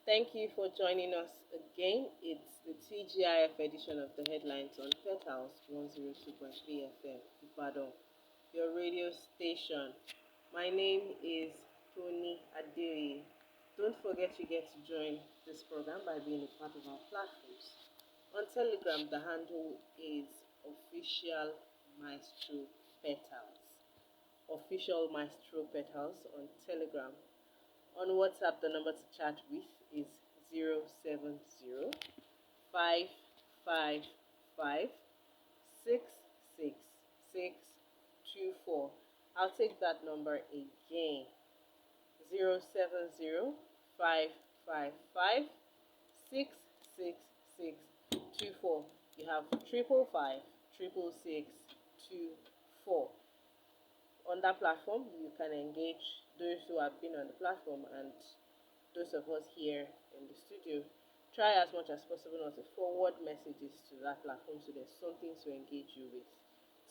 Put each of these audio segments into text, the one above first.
Thank you for joining us again. It's the TGIF edition of the headlines on Petals 102.3 FM, Ibadan, your radio station. My name is Toni and Adebisi. Don't forget you get to join this program by being a part of our platforms. On Telegram, the handle is official Maestro Petals. Official Maestro Petals on Telegram. On WhatsApp, the number to chat with is 070 555 666 I'll take that number again. 070 555 666 You have 555 666 On that platform, you can engage those who have been on the platform and those of us here in the studio. Try as much as possible not to forward messages to that platform so there's something to engage you with.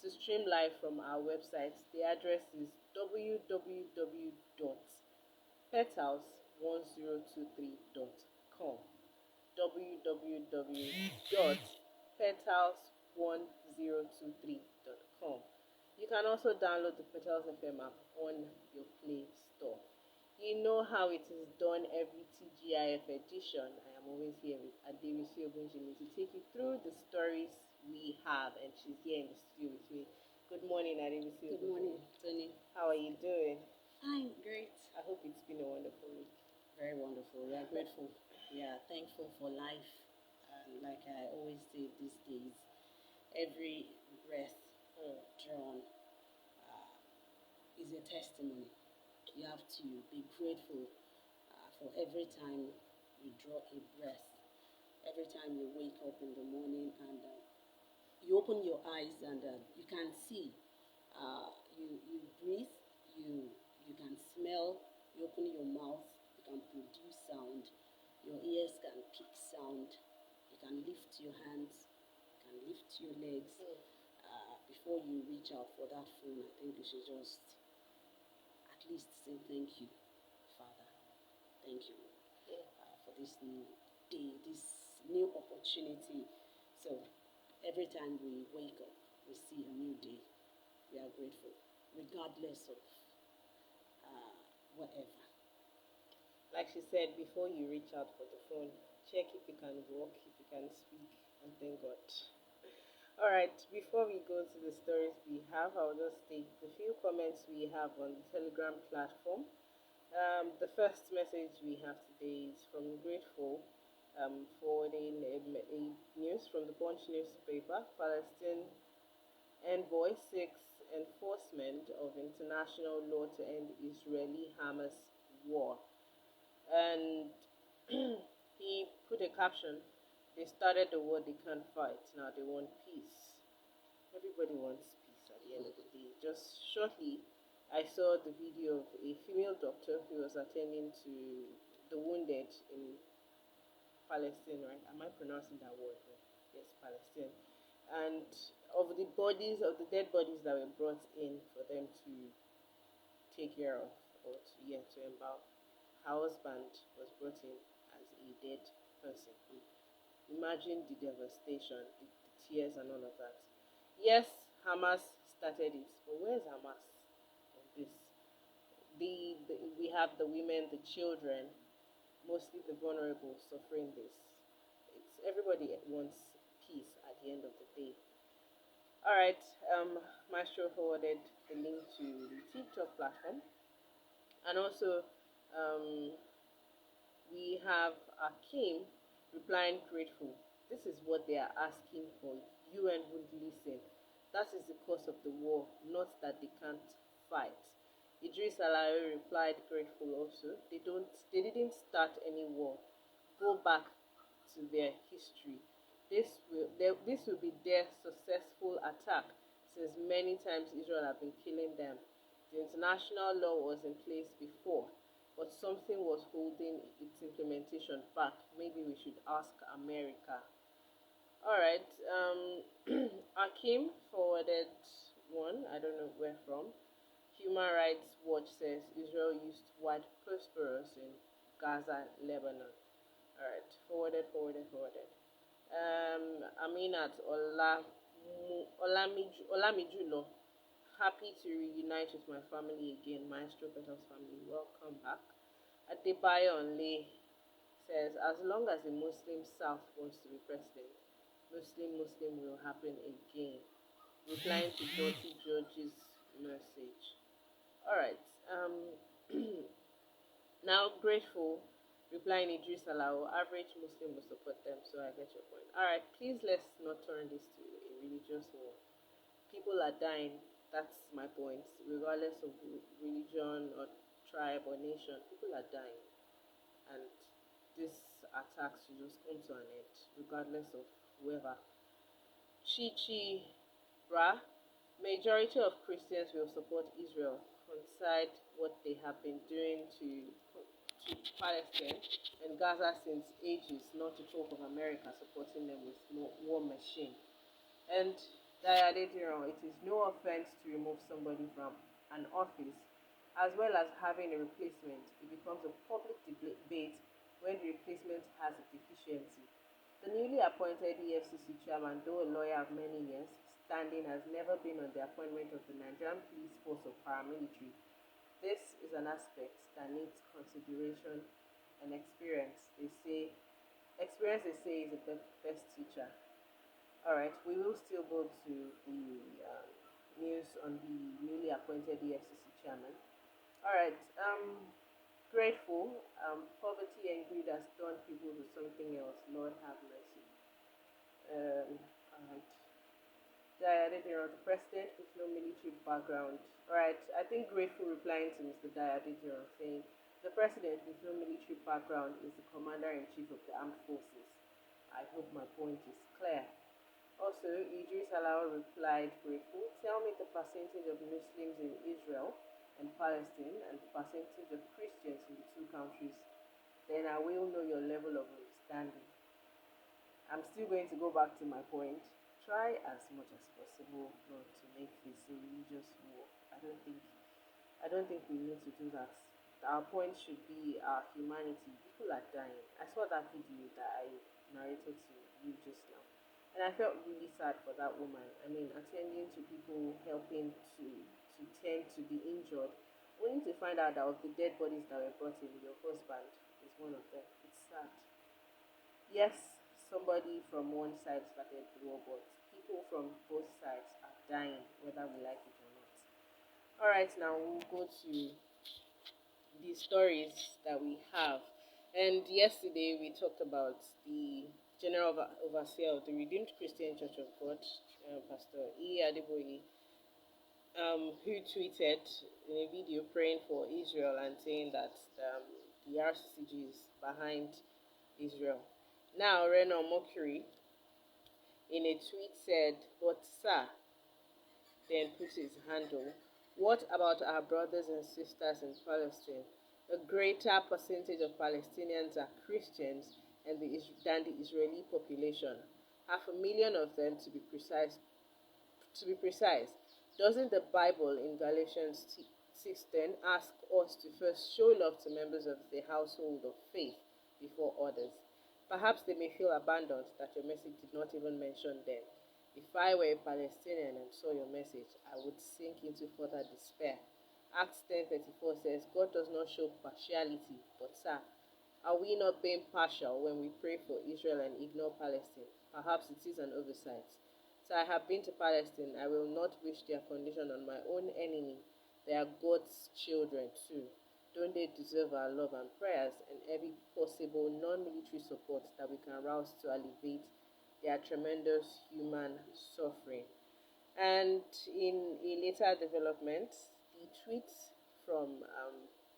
To stream live from our website, the address is www.petals1023.com. www.petals1023.com. You can also download the Petals FM app on your Play Store. You know how it is done every TGIF edition. I am always here with Adebisi Ogunjimi to take you through the stories we have, and she's here in the studio with me. Good morning, Adebisi. Good morning, Tony. How are you doing? Fine, great. I hope it's been a wonderful week. Very wonderful. We are grateful. We are thankful for life. And like I always say these days, every breath drawn is a testimony. You have to be grateful for every time you draw a breath, every time you wake up in the morning and you open your eyes and you can see, you breathe, you can smell, you open your mouth, you can produce sound, your ears can pick sound, you can lift your hands, you can lift your legs. Before you reach out for that phone, I think you should just at least say thank you, Father. Thank you for this new day, this new opportunity. So every time we wake up, we see a new day. We are grateful, regardless of whatever. Like she said, before you reach out for the phone, check if you can walk, if you can speak, and thank God. All right, before we go to the stories we have, I'll just take the few comments we have on the Telegram platform. The first message we have today is from Grateful, forwarding a news from the Punch newspaper. Palestine envoy seeks enforcement of international law to end Israeli-Hamas war. And he put a caption, they started the war, they can't fight, now they want peace. Everybody wants peace at the end of the day. Just shortly, I saw the video of a female doctor who was attending to the wounded in Palestine, right? Am I pronouncing that word? Yes, Palestine. And of the bodies, of the dead bodies that were brought in for them to take care of, or to embalm, her husband was brought in as a dead person. Imagine the devastation, the tears, and all of that. Yes, Hamas started it, but where's Hamas on this? We have the women, the children, mostly the vulnerable, suffering this. It's everybody wants peace at the end of the day. All right, Maestro forwarded the link to the TikTok platform, and also um, we have Akim replying grateful. This is what they are asking for. UN would listen. That is the cause of the war, not that they can't fight. Idris Alawi replied grateful also. They didn't start any war. Go back to their history. This will be their successful attack since many times Israel have been killing them. The international law was in place before, but something was holding its implementation back. Maybe we should ask America. All right. Akim forwarded one. I don't know where from. Human Rights Watch says Israel used white phosphorus in Gaza, Lebanon. All right, forwarded. Aminat Olamijulo. Happy to reunite with my family again. Maestro Petals family, welcome back. Adebayo Onle says, as long as the Muslim South wants to be president, Muslim will happen again. Replying to Dirty George's message. Alright. Now grateful. Replying Idris Alao, average Muslim will support them, so I get your point. Alright, please let's not turn this to a religious war. People are dying. That's my point. Regardless of religion or tribe or nation, people are dying. And this attacks should just come to an end, regardless of whoever. Chi Bra, majority of Christians will support Israel, coincide what they have been doing to Palestine and Gaza since ages, not to talk of America supporting them with war machine. And Diadetiron, it is no offense to remove somebody from an office as well as having a replacement. It becomes a public debate when the replacement has a deficiency. The newly appointed EFCC chairman, though a lawyer of many years, standing has never been on the appointment of the Nigerian Police Force or paramilitary. This is an aspect that needs consideration and experience. Experience, they say, is the best teacher. Alright, we will still go to the news on the newly appointed EFCC chairman. Alright, grateful. Poverty and greed has turned people to something else. Lord have mercy. Alright. Diadetiron, the president with no military background. Alright, I think grateful replying to Mr. Diadetiron saying, the president with no military background is the commander-in-chief of the armed forces. I hope my point is clear. Also, Idris Alao replied, grateful, tell me the percentage of Muslims in Israel and Palestine and the percentage of Christians in the two countries. Then I will know your level of understanding. I'm still going to go back to my point. Try as much as possible not to make this a religious war. I don't think we need to do that. Our point should be our humanity. People are dying. I saw that video that I narrated to you just now. And I felt really sad for that woman. I mean, attending to people, helping to tend to the injured, only to find out that of the dead bodies that were brought in, your husband is one of them. It's sad. Yes, somebody from one side started the war, but people from both sides are dying, whether we like it or not. Alright, now we'll go to the stories that we have. And yesterday we talked about the General Overseer of the Redeemed Christian Church of God, Pastor Adebisi, who tweeted in a video praying for Israel and saying that the RCCG is behind Israel. Now, Reno Mercury in a tweet said, but sir, then put his handle, what about our brothers and sisters in Palestine? A greater percentage of Palestinians are Christians than the Israeli population. 500,000 of them, to be precise. Doesn't the Bible in Galatians 6:10 ask us to first show love to members of the household of faith before others? Perhaps they may feel abandoned that your message did not even mention them. If I were a Palestinian and saw your message, I would sink into further despair. Acts 10:34 says, God does not show partiality, but sir, are we not being partial when we pray for Israel and ignore Palestine? Perhaps it is an oversight. So I have been to Palestine. I will not wish their condition on my own enemy. They are God's children too. Don't they deserve our love and prayers and every possible non-military support that we can rouse to alleviate their tremendous human suffering? And in a later development, the tweet from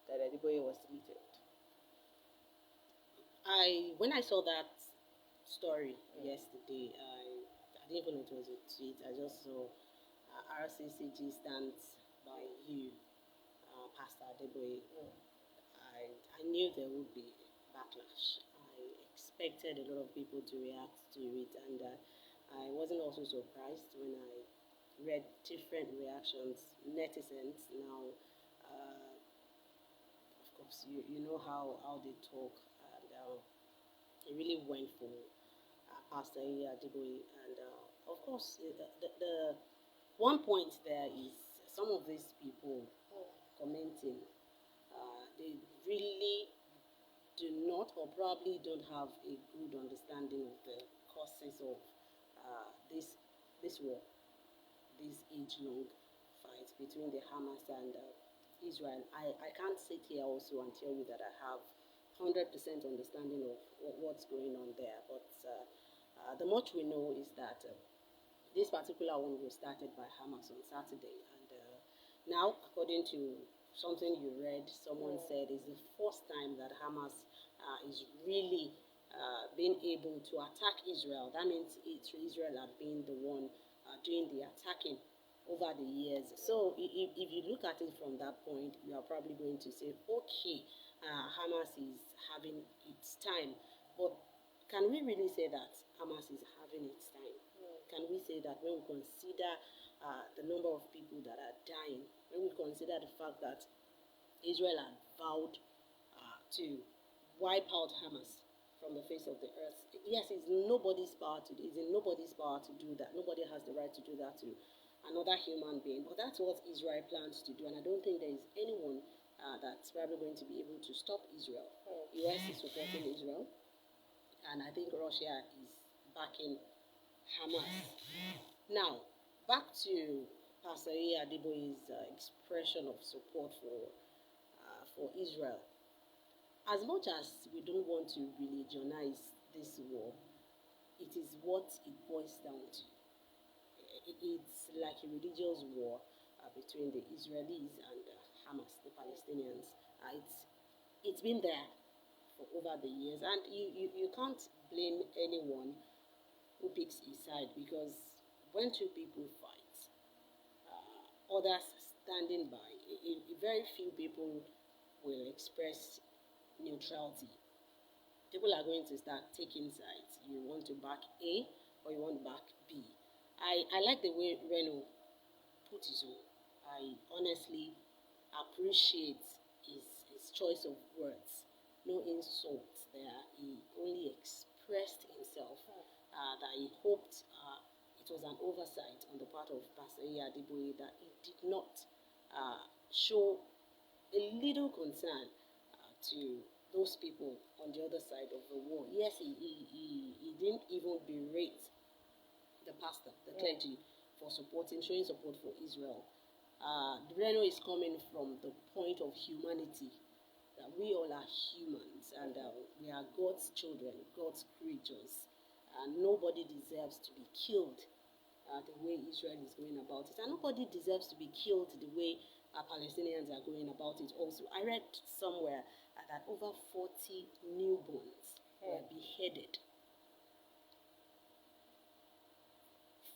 Adebisi was deleted. When I saw that story yesterday, I didn't even know it was a tweet. I just saw RCCG stands by you, Pastor Adebisi. I knew there would be backlash. I expected a lot of people to react to it, and I wasn't also surprised when I read different reactions. Netizens now, of course, you know how they talk, and He really went for Pastor Adeboye, and of course, the one point there is some of these people commenting, they really do not or probably don't have a good understanding of the causes of this war, this age-long fight between the Hamas and Israel. I can't sit here also and tell you that I have 100% understanding of what's going on there, but the much we know is that this particular one was started by Hamas on Saturday, and now, according to something you read, someone said it's the first time that Hamas is really being able to attack Israel. That means Israel had been the one doing the attacking over the years. So if you look at it from that point, you are probably going to say, okay, Hamas is having its time. But can we really say that Hamas is having its time? Can we say that when we consider the number of people that are dying, when we consider the fact that Israel had vowed to wipe out Hamas from the face of the earth? Yes, it's in nobody's power to do that. Nobody has the right to do that to another human being. But that's what Israel plans to do, and I don't think there is anyone that's probably going to be able to stop Israel. US is supporting Israel, and I think Russia is backing Hamas. Now, back to Pastor Adeboye's expression of support for Israel. As much as we don't want to religionize this war, it is what it boils down to. It's like a religious war between the Israelis and Hamas, the Palestinians. It's been there for over the years, and you can't blame anyone who picks a side, because when two people fight, others standing by, very few people will express neutrality. People are going to start taking sides. You want to back A or you want to back B. I like the way Reno put his own. I honestly appreciate his choice of words. No insults there. He only expressed himself that he hoped it was an oversight on the part of Pastor Adeboye that he did not show a little concern to those people on the other side of the war. Yes, he didn't even berate the pastor, the clergy, for showing support for Israel. Reno is coming from the point of humanity, that we all are humans, and we are God's children, God's creatures, and nobody deserves to be killed the way Israel is going about it, and nobody deserves to be killed the way Palestinians are going about it also. I read somewhere that over 40 newborns were beheaded.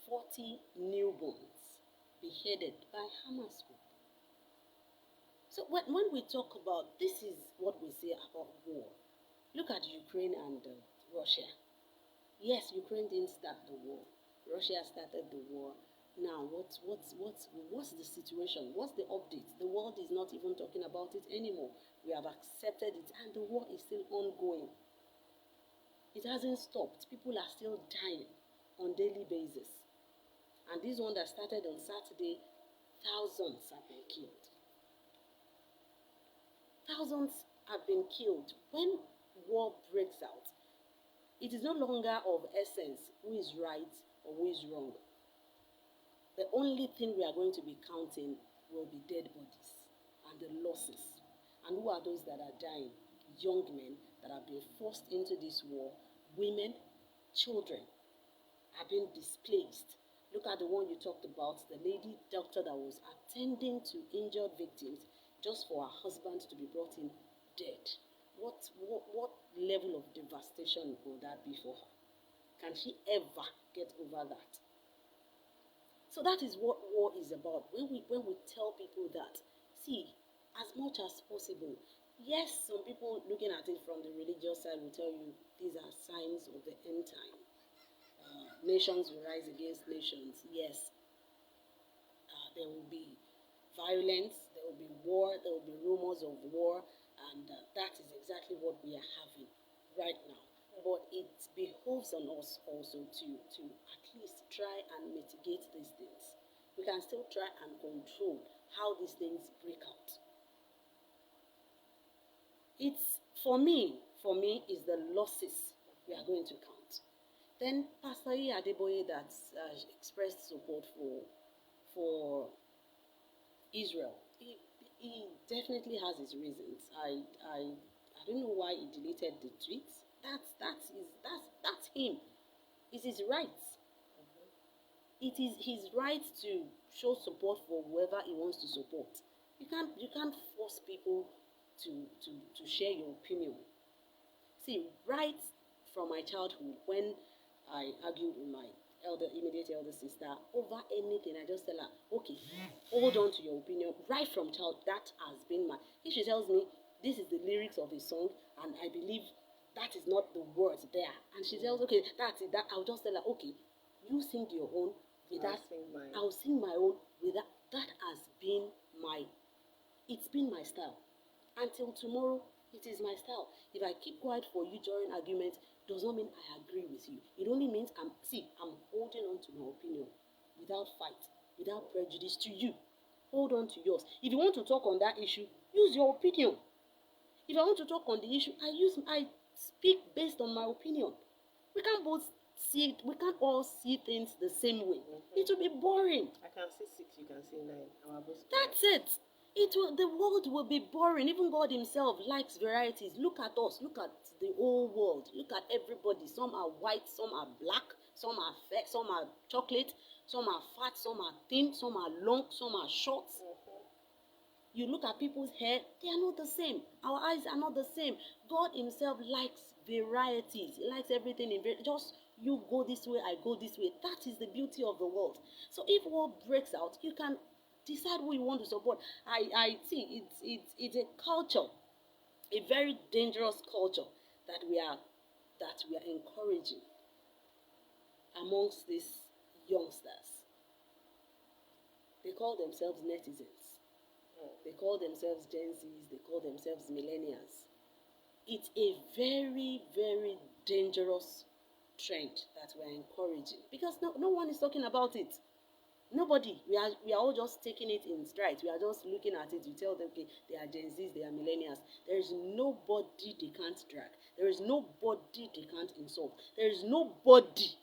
40 newborns beheaded by Hamas group. So when we talk about, this is what we say about war. Look at Ukraine and Russia. Yes, Ukraine didn't start the war. Russia started the war. Now, what's the situation? What's the update? The world is not even talking about it anymore. We have accepted it, and the war is still ongoing. It hasn't stopped. People are still dying on a daily basis. And this one that started on Saturday, thousands have been killed. Thousands have been killed. When war breaks out, it is no longer of essence who is right or who is wrong. The only thing we are going to be counting will be dead bodies and the losses. And who are those that are dying? Young men that have been forced into this war, women, children have been displaced. Look at the one you talked about, the lady doctor that was attending to injured victims just for her husband to be brought in dead. What level of devastation will that be for her? Can she ever get over that? So that is what war is about. When we tell people that, see, as much as possible, yes, some people looking at it from the religious side will tell you these are signs of the end time. Nations will rise against nations. Yes, there will be violence, there will be war, there will be rumors of war, and that is exactly what we are having right now. But it behoves on us also to at least try and mitigate these things. We can still try and control how these things break out. It's is the losses we are going to count. Then Pastor Adeboye that expressed support for Israel. He definitely has his reasons. I don't know why he deleted the tweets. That's him. It's his right. It is his right to show support for whoever he wants to support. You can't force people to share your opinion. See, right from my childhood, when I argued with my immediate elder sister over anything, I just tell her, okay, hold on to your opinion. Right from child, that has been my. If she tells me this is the lyrics of a song, and I believe that is not the words there, and she tells, okay, that's it. That I'll just tell her, okay, you sing your own. With that, I'll sing my own. With that, that has been my. It's been my style. Until tomorrow, it is my style. If I keep quiet for you during arguments, does not mean I agree with you. It only means I'm holding on to my opinion without fight, without prejudice to you. Hold on to yours. If you want to talk on that issue, use your opinion. If I want to talk on the issue, I speak based on my opinion. We can't all see things the same way. It will be boring. I can see 6, you can see 9. That's it. The world will be boring. Even God himself likes varieties. Look at us. Look at the whole world. Look at everybody. Some are white, some are black, some are fair, some are chocolate, some are fat, some are thin, some are long, some are short. You look at people's hair, they are not the same. Our eyes are not the same. God himself likes varieties. He likes everything in variety. Just you go this way, I go this way. That is the beauty of the world. So if war breaks out, you can decide who you want to support. I see it's a culture, a very dangerous culture that we are encouraging amongst these youngsters. They call themselves netizens. They call themselves Gen Zs. They call themselves millennials. It's a very, very dangerous trend that we are encouraging because no one is talking about it. Nobody. We are all just taking it in stride. We are just looking at it. You tell them, okay, they are Gen Zs, they are millennials. There is nobody they can't drag. There is nobody they can't insult. There is nobody.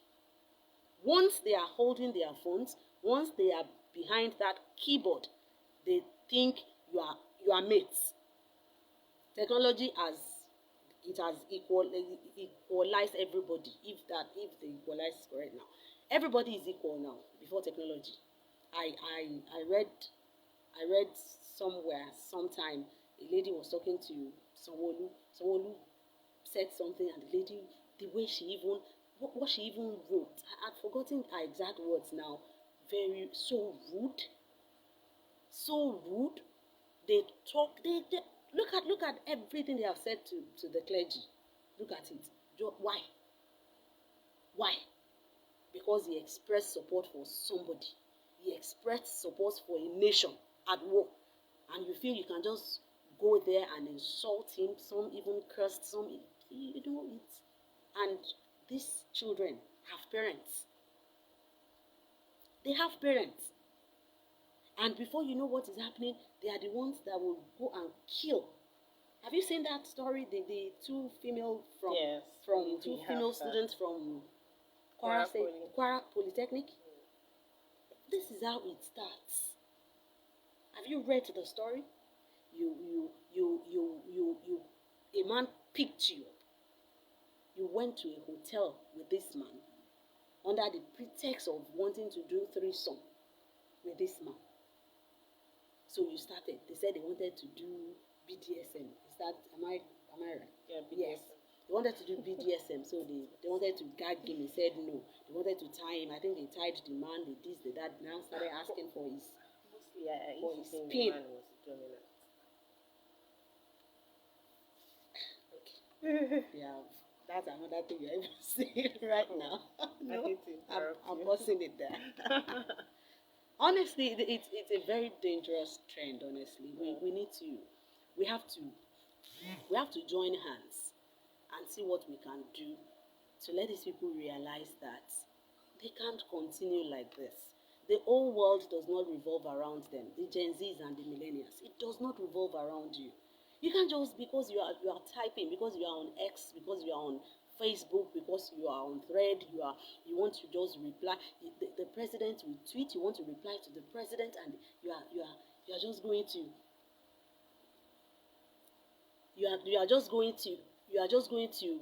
Once they are holding their phones, once they are behind that keyboard, they think you are mates. Technology has equalized everybody. If the equalize is correct now. Everybody is equal now before technology. I read somewhere sometime a lady was talking to Sanwo-Olu. Sanwo-Olu said something, and the lady, the way she even what she even wrote, I've forgotten her exact words now. So rude. They talk. They look at everything they have said to the clergy. Look at it. Why? Because he expressed support for somebody. He expressed support for a nation at war. And you feel you can just go there and insult him. Some even cursed, some, you know it. And these children have parents. They have parents. And before you know what is happening, they are the ones that will go and kill. Have you seen that story? The two female students from Kwara Polytechnic. This is how it starts. Have you read the story? A man picked you up. You went to a hotel with this man under the pretext of wanting to do threesome with this man. So you started. They said they wanted to do BDSM. Is that am I right? Yeah, BDSM. Yes. They wanted to do BDSM, so they wanted to gag him. He said no. They wanted to tie him. I think they tied the man. They this, they that. Now started asking for his pin. Okay. Yeah, that's another thing you're able to see right now. No, I'm pausing it there. Honestly, it's a very dangerous trend. Honestly, we have to join hands and see what we can do to let these people realize that they can't continue like this. The whole world does not revolve around them, the Gen Zs and the millennials. It does not revolve around you. You can't just because you are typing, because you are on X, because you are on Facebook, because you are on Thread, you want to just reply. The president will tweet, you want to reply to the president, and you are just going to you are just going to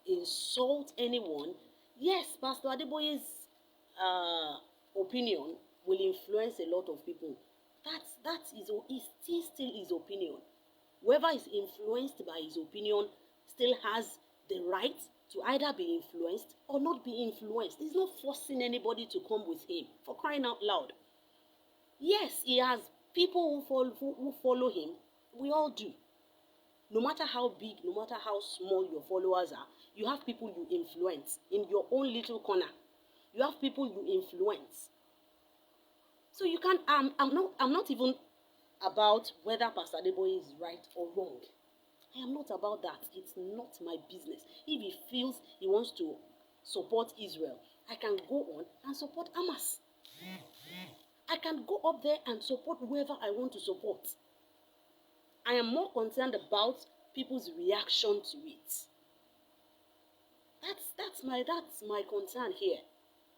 insult anyone. Yes, Pastor Adeboye's opinion will influence a lot of people. That is still his opinion. Whoever is influenced by his opinion still has the right to either be influenced or not be influenced. He's not forcing anybody to come with him, for crying out loud. Yes, he has people who follow him. We all do. No matter how big, no matter how small your followers are, you have people you influence in your own little corner. You have people you influence. So you can't. I'm not even about whether Pastor Adeboye is right or wrong. I am not about that. It's not my business. If he feels he wants to support Israel, I can go on and support Hamas. I can go up there and support whoever I want to support. I am more concerned about people's reaction to it. That's my concern here.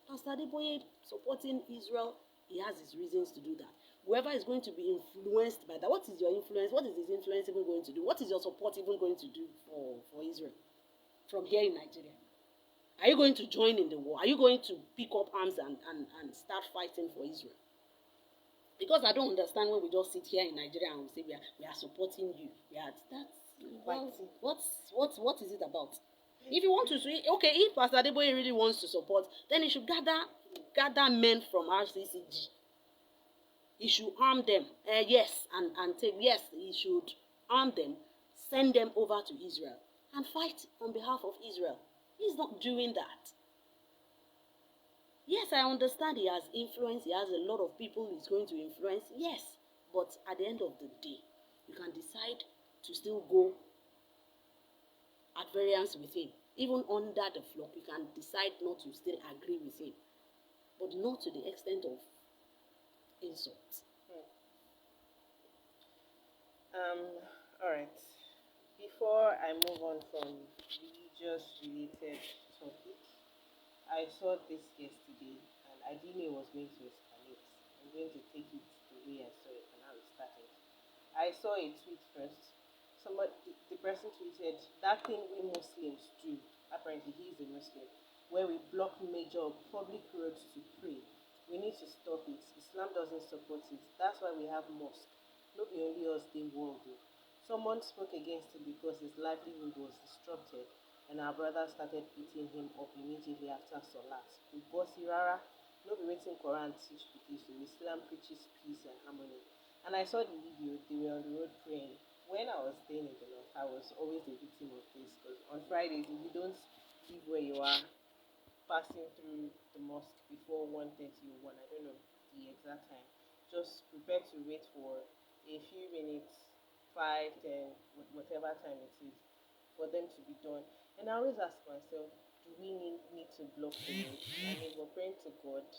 Pastor Adeboye supporting Israel, he has his reasons to do that. Whoever is going to be influenced by that, what is your influence? What is his influence even going to do? What is your support even going to do for Israel from here in Nigeria? Are you going to join in the war? Are you going to pick up arms and start fighting for Israel? Because I don't understand when we just sit here in Nigeria and we say we are supporting you. What is it about? If you want to say, okay, if Pastor Adeboye really wants to support, then he should gather men from RCCG. He should arm them. Yes, and take, yes, he should arm them, send them over to Israel, and fight on behalf of Israel. He's not doing that. Yes, I understand he has influence. He has a lot of people he's going to influence. Yes, but at the end of the day, you can decide to still go at variance with him. Even under the floor, you can decide not to still agree with him, but not to the extent of insult. All right. Before I move on from religious-related topics, I saw this yesterday, and I didn't know it was going to escalate. I'm going to take it the way I saw it and how it started. I saw a tweet first. The person tweeted that thing we Muslims do. Apparently, he is a Muslim, where we block major public roads to pray. We need to stop it. Islam doesn't support it. That's why we have mosque. Not be only us the world. Someone spoke against him because his livelihood was disrupted, and our brother started beating him up immediately after Salat. Bossy Rara, no be waiting Quran teach because Islam preaches peace and harmony. And I saw the video, they were on the road praying. When I was staying in the north, I was always a victim of this because on Fridays, if you don't leave where you are, passing through the mosque before 1:30 or 1, I don't know the exact time, just prepare to wait for a few minutes, 5, 10, whatever time it is, for them to be done. And I always ask myself, do we need to block the road? I mean, we're praying to God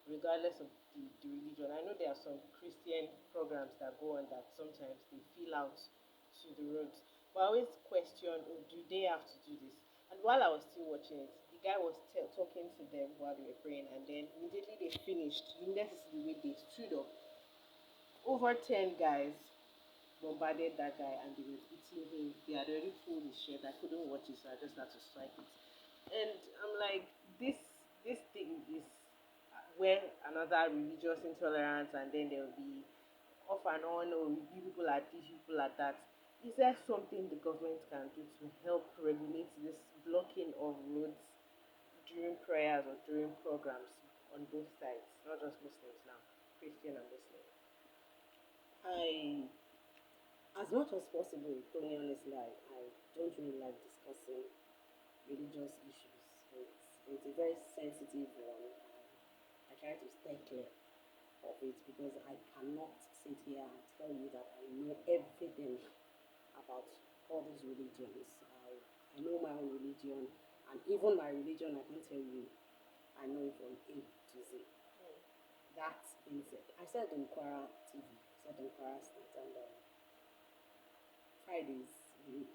regardless of the religion. I know there are some Christian programs that go on that sometimes they fill out to the roads. But I always question, oh, do they have to do this? And while I was still watching it, the guy was talking to them while they were praying, and then immediately they finished. You notice the way they stood up. Over 10 guys bombarded that guy and they were beating him. They had already pulled his shirt. I couldn't watch it, so I just had to swipe it. And I'm like, this thing is where another religious intolerance, and then there will be off and on, or you people are this, you people are that. Is there something the government can do to help regulate this blocking of roads during prayers or during programs on both sides, not just Muslims now, Christian and Muslim? I, as much as possible, to be honest, I don't really like discussing religious issues. It's a very sensitive one. I try to stay clear of it because I cannot sit here and tell you that I know everything about all these religions. I know my own religion, and even my religion, I can tell you, I know it from A to Z. That being said, I said on Quara TV, I said on Quara State, and Fridays, you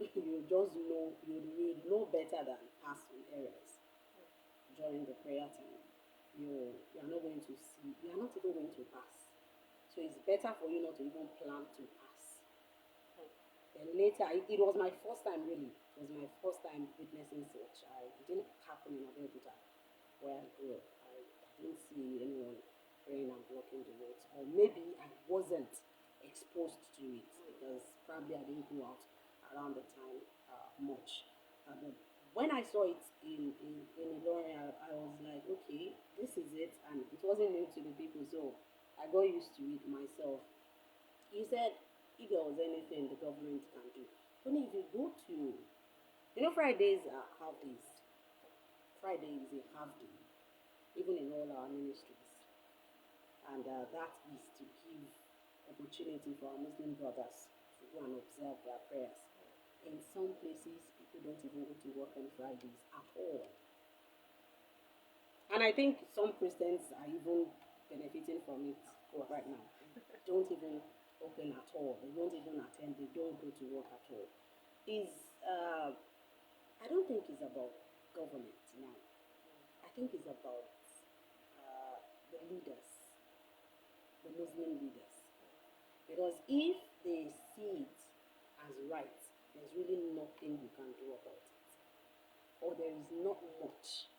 just know, you know better than pass on errors during the prayer time. You are not going to see, you are not even going to pass. So it's better for you not to even plan to pass. Then later, it was my first time really. It was my first time witnessing such. It didn't happen in Abeokuta where I grew up. I didn't see anyone praying and blocking the roads. Or maybe I wasn't exposed to it because probably I didn't go out around the time much. But when I saw it in Ilorin, I was like, okay, this is it. And it wasn't new to the people, so I got used to it myself. He said, if there was anything the government can do. Only if you go to, Fridays are half days. Friday is a half day, even in all our ministries. And that is to give opportunity for our Muslim brothers to go and observe their prayers. In some places, people don't even go to work on Fridays at all. And I think some Christians are even benefiting from it right now. They don't even open at all. They don't even attend. They don't go to work at all. I don't think it's about government now. I think it's about the leaders, the Muslim leaders. Because if they see it as right, there's really nothing you can do about it. Or there is not much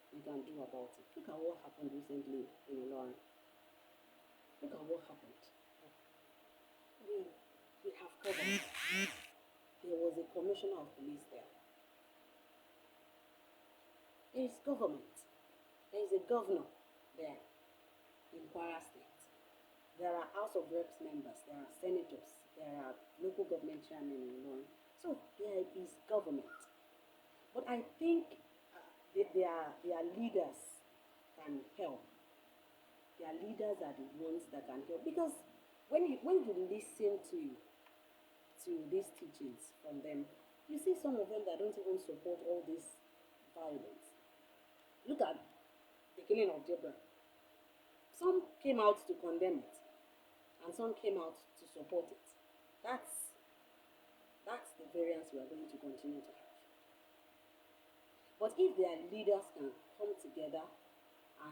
you can do about it. Look at what happened recently in Ilorin. Look at what happened. We have covered. There was a commissioner of police there. There is government. There is a governor there in Kwara State. There are House of Reps members. There are senators. There are local government chairmen in Ilorin. So there is government. But I think their leaders can help. Their leaders are the ones that can help. Because when you listen to these teachings from them, you see some of them that don't even support all this violence. Look at the killing of Deborah. Some came out to condemn it, and some came out to support it. That's the variance we are going to continue to have. But if their leaders can come together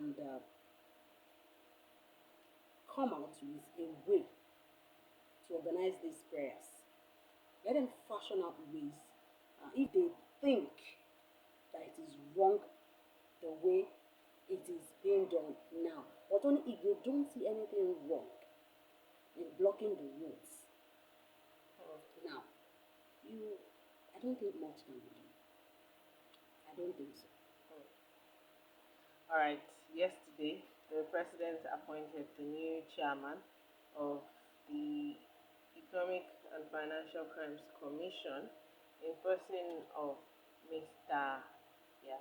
and come out with a way to organize these prayers, let them fashion out ways. If they think that it is wrong the way it is being done now, but only if you don't see anything wrong in blocking the roads now, I don't think much can be done. I don't think so. All right. Yesterday, the president appointed the new chairman of the Economic and Financial Crimes Commission in person of Mr. Yeah,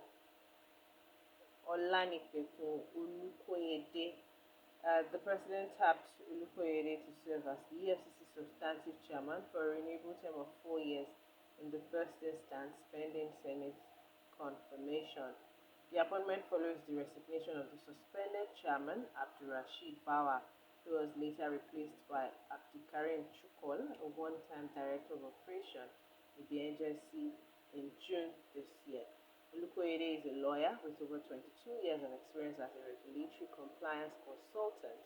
Olanipekun Olukoyede. The president tapped Olukoyede to serve as the EFCC substantive chairman for a renewable term of 4 years in the first instance, pending Senate confirmation. The appointment follows the resignation of the suspended chairman, Abdulrasheed Bawa, who was later replaced by Abdikarim Chukol, a one-time director of operation with the agency in June this year. Olukoyede is a lawyer with over 22 years of experience as a regulatory compliance consultant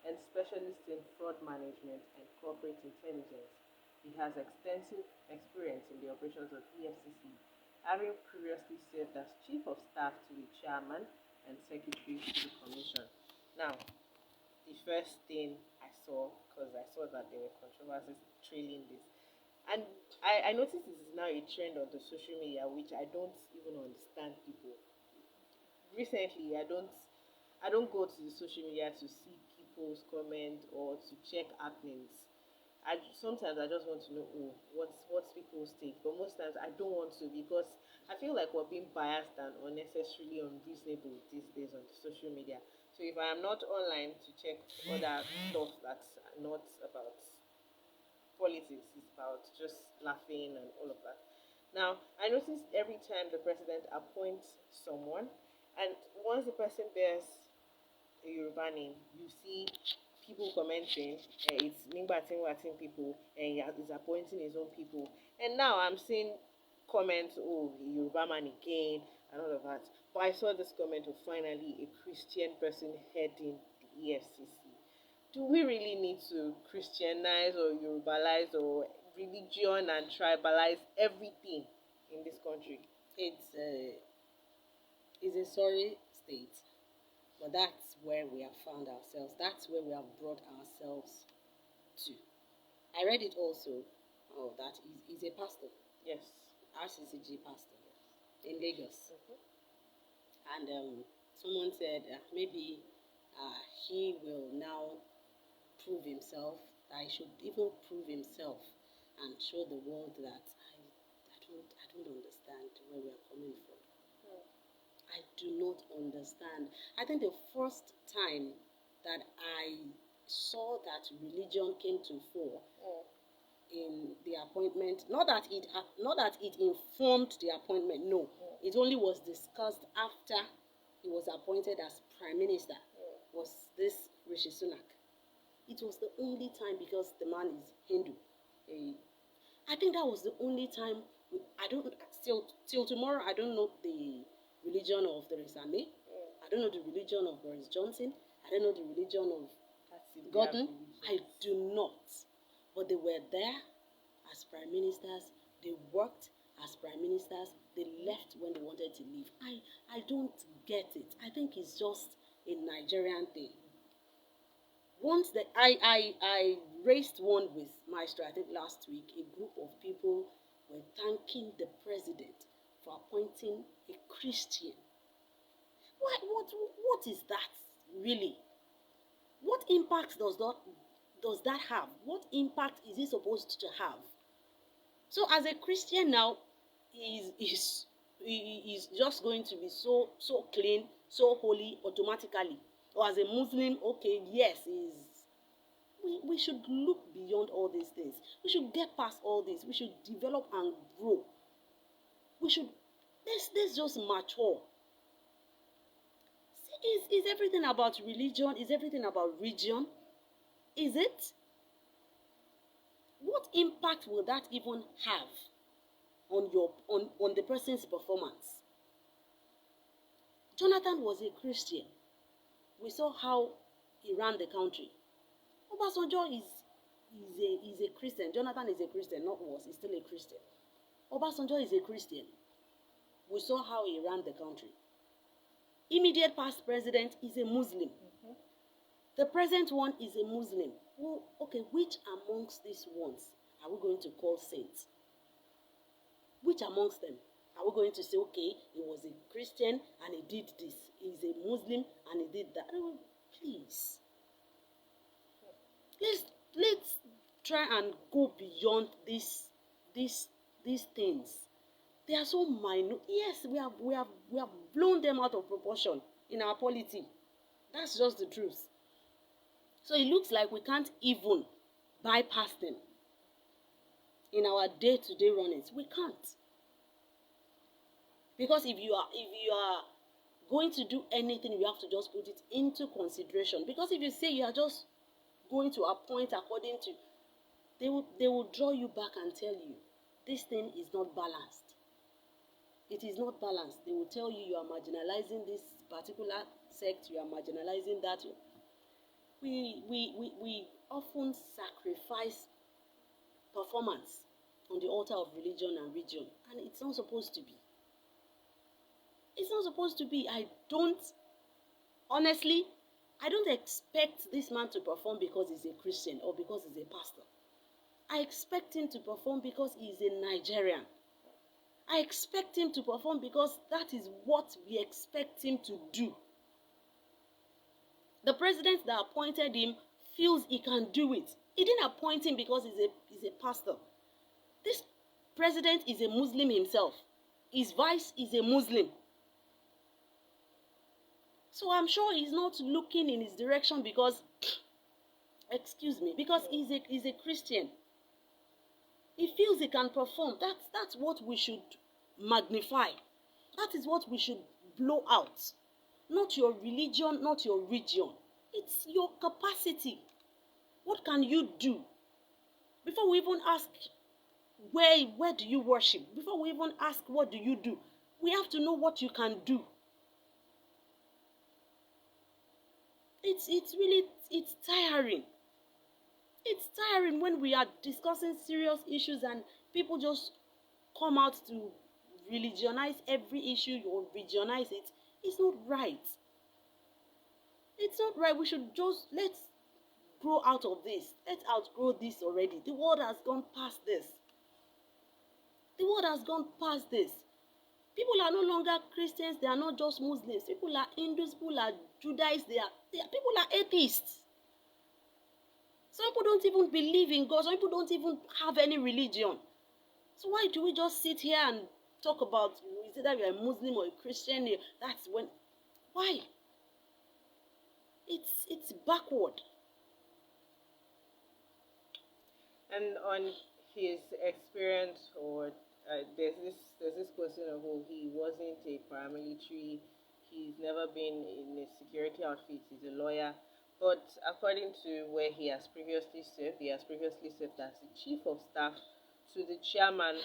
and specialist in fraud management and corporate intelligence. He has extensive experience in the operations of EFCC, having previously served as chief of staff to the chairman and secretary to the commission. Now, the first thing I saw, because I saw that there were controversies trailing this, and I noticed this is now a trend on the social media, which I don't even understand people. Recently, I don't go to the social media to see people's comments or to check happenings. Sometimes I just want to know, oh, what's people's take, but most times I don't want to, because I feel like we're being biased and unnecessarily unreasonable these days on the social media. So if I am not online to check other stuff that's not about politics, it's about just laughing and all of that, Now, I noticed every time the president appoints someone, and once the person bears a Yoruba name, you see people commenting, it's Ningbatin people, and he's appointing his own people. And now I'm seeing comments, oh, Yoruba man again, and all of that. But I saw this comment of finally a Christian person heading the EFCC. Do we really need to Christianize or Yorubalize or religion and tribalize everything in this country? It's a sorry state, but that's where we have found ourselves. That's where we have brought ourselves to. I read it also. Oh, that is a pastor, Yes. RCCG pastor in Lagos. Mhm. And someone said maybe he will now prove himself, that he should even prove himself and show the world that I don't understand where we are coming from. I do not understand. I think the first time that I saw that religion came to fore in the appointment, not that it informed the appointment, no. It only was discussed after he was appointed as prime minister, was this Rishi Sunak. It was the only time, because the man is Hindu. I think that was the only time. I don't till tomorrow. I don't know the religion of Theresa May. I don't know the religion of Boris Johnson. I don't know the religion of Gordon. I do not. But they were there as prime ministers. They worked as prime ministers. They left when they wanted to leave. I don't get it. I think it's just a Nigerian thing. Once that I raised one with Maestro, I think last week, a group of people were thanking the president for appointing a Christian. What is that really? What impact does that have? What impact is it supposed to have? So as a Christian now, is just going to be so clean, so holy automatically. Or as a Muslim, okay, yes, we should look beyond all these things. We should get past all this. We should develop and grow. We should let's just mature. Is everything about religion? Is everything about region? Is it? What impact will that even have on the person's performance? Jonathan was a Christian. We saw how he ran the country. Obasanjo is a Christian. Jonathan is a Christian, not was. He's still a Christian. Obasanjo is a Christian. We saw how he ran the country. Immediate past president is a Muslim. Mm-hmm. The present one is a Muslim. Well, okay, which amongst these ones are we going to call saints? Which amongst them are we going to say, okay, he was a Christian and he did this. He's a Muslim and he did that. Oh, please. Let's try and go beyond these things. They are so minute. Yes, we have blown them out of proportion in our polity. That's just the truth. So it looks like we can't even bypass them in our day-to-day runnings. We can't. Because if you are going to do anything, you have to just put it into consideration. Because if you say you are just going to appoint according to, they will draw you back and tell you this thing is not balanced. It is not balanced. They will tell you are marginalizing this particular sect, you are marginalizing that. We often sacrifice performance on the altar of religion and region, and it's not supposed to be. It's not supposed to be. Honestly, I don't expect this man to perform because he's a Christian or because he's a pastor. I expect him to perform because he's a Nigerian. I expect him to perform because that is what we expect him to do. The president that appointed him feels he can do it. He didn't appoint him because he's a pastor. This president is a Muslim himself. His vice is a Muslim. So I'm sure he's not looking in his direction because, excuse me, because he's a Christian. He feels he can perform. That's what we should magnify. That is what we should blow out. Not your religion, not your region. It's your capacity. What can you do? Before we even ask where do you worship, before we even ask what do you do, we have to know what you can do. It's really it's tiring. It's tiring when we are discussing serious issues and people just come out to religionize every issue or regionize it. It's not right. It's not right. We should just let's grow out of this. Let's outgrow this already. The world has gone past this. The world has gone past this. People are no longer Christians. They are not just Muslims. People are Hindus. People are Judaizers. People are atheists. Some people don't even believe in God. Some people don't even have any religion. So why do we just sit here and talk about is it that you're a Muslim or a Christian? That's when. Why? It's backward. And on his experience, or there's this question of, oh, he wasn't a paramilitary, he's never been in a security outfit, he's a lawyer. But according to where he has previously served, he has previously served as the chief of staff to the chairman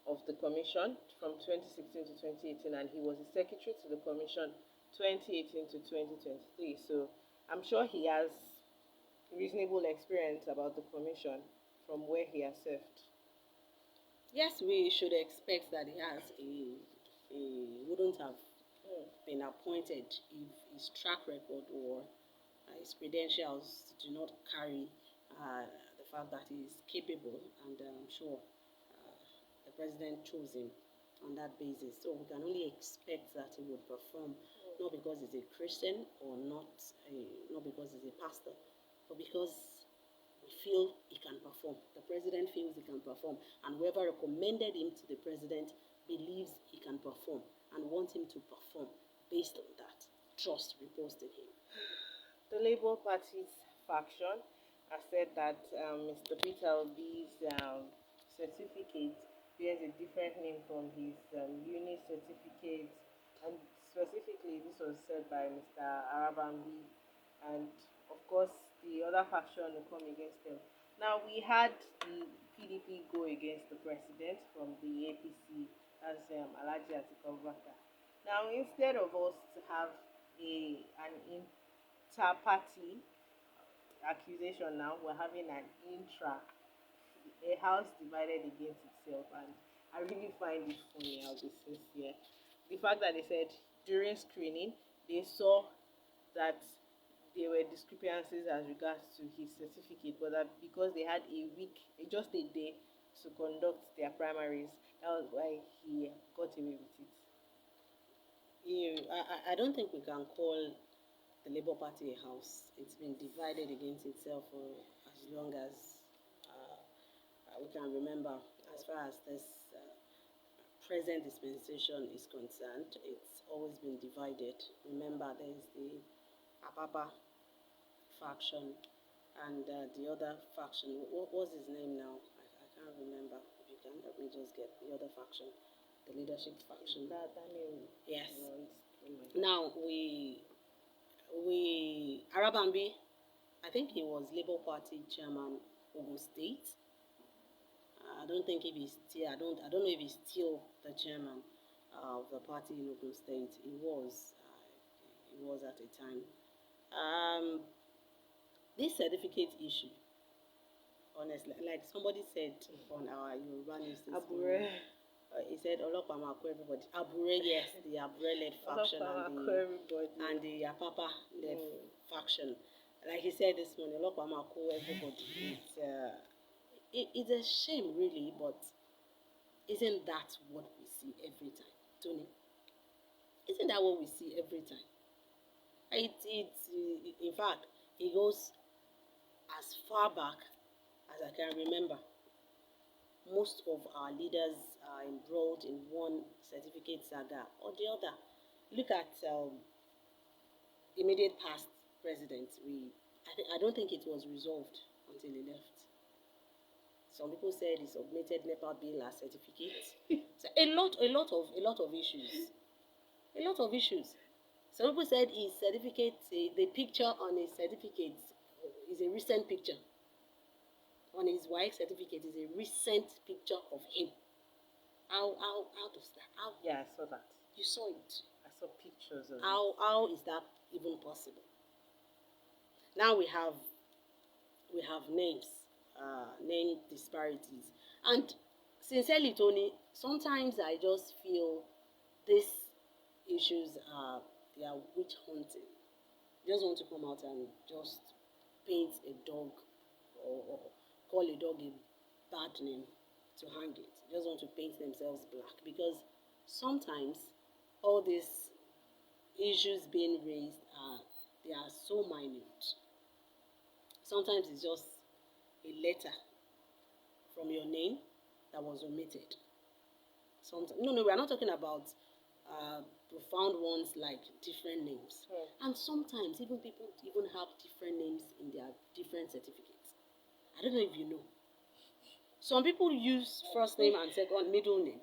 of the commission from 2016 to 2018, and he was the secretary to the commission 2018 to 2023. So I'm sure he has reasonable experience about the commission from where he has served. Yes, we should expect that he wouldn't have been appointed if his track record or his credentials do not carry the fact that he is capable, and I'm sure the president chose him on that basis. So we can only expect that he would perform, not because he's a Christian or not because he's a pastor, but because we feel he can perform. The president feels he can perform, and whoever recommended him to the president believes he can perform and wants him to perform based on that. Trust reposed in him. The Labour Party's faction has said that Mr. Peter Obi's certificate bears a different name from his uni certificate, and specifically this was said by Mr. Arabambi, and of course the other faction will come against them. Now we had the PDP go against the president from the APC as Alhaji Atiku Abubakar. Now instead of us to have an inter-party accusation, now we're having an a house divided against itself, and I really find it funny. I'll be sincere. The fact that they said during screening they saw that there were discrepancies as regards to his certificate, but that because they had a week, just a day, to conduct their primaries, that was why he got away with it. I don't think we can call the Labour Party a house. It's been divided against itself for as long as we can remember. As far as this present dispensation is concerned, it's always been divided. Remember, there is the Apapa faction and the other faction. What was his name now? I can't remember. If you can help me just get the other faction, the leadership faction. That name. Yes. Oh now Arabambi, I think he was Labour Party chairman Ogun State. I don't think if he's still. I don't know if he's still the chairman of the party in Ogun State. He was. He was at a time. This certificate issue, honestly, like somebody said on our Yoruba news this morning, he said Olopa Mako everybody. Abure, yes, the Abure-led faction and the Apapa-led faction. Like he said this morning, Olopa Mako everybody. It's a shame, really, but isn't that what we see every time, Tony? Isn't that what we see every time? In fact, it goes as far back as I can remember. Most of our leaders are embroiled in one certificate saga or the other. Look at immediate past presidents. I don't think it was resolved until he left. Some people said he submitted NEPA bill as certificate. So a lot of issues. A lot of issues. Some people said his certificate, the picture on his certificate is a recent picture. On his wife certificate is a recent picture of him. How does that? How Yeah, I saw that. you saw it? I saw pictures of it. How is that even possible? Now we have names, name disparities, and sincerely, Tony, sometimes I just feel these issues they are witch hunting. They just want to come out and just paint a dog or call a dog a bad name to hang it. They just want to paint themselves black because sometimes all these issues being raised they are so minute. Sometimes it's just a letter from your name that was omitted. Sometimes, no, we are not talking about profound ones like different names. And sometimes even people even have different names in their different certificates. I don't know if you know. Some people use first name and second middle name.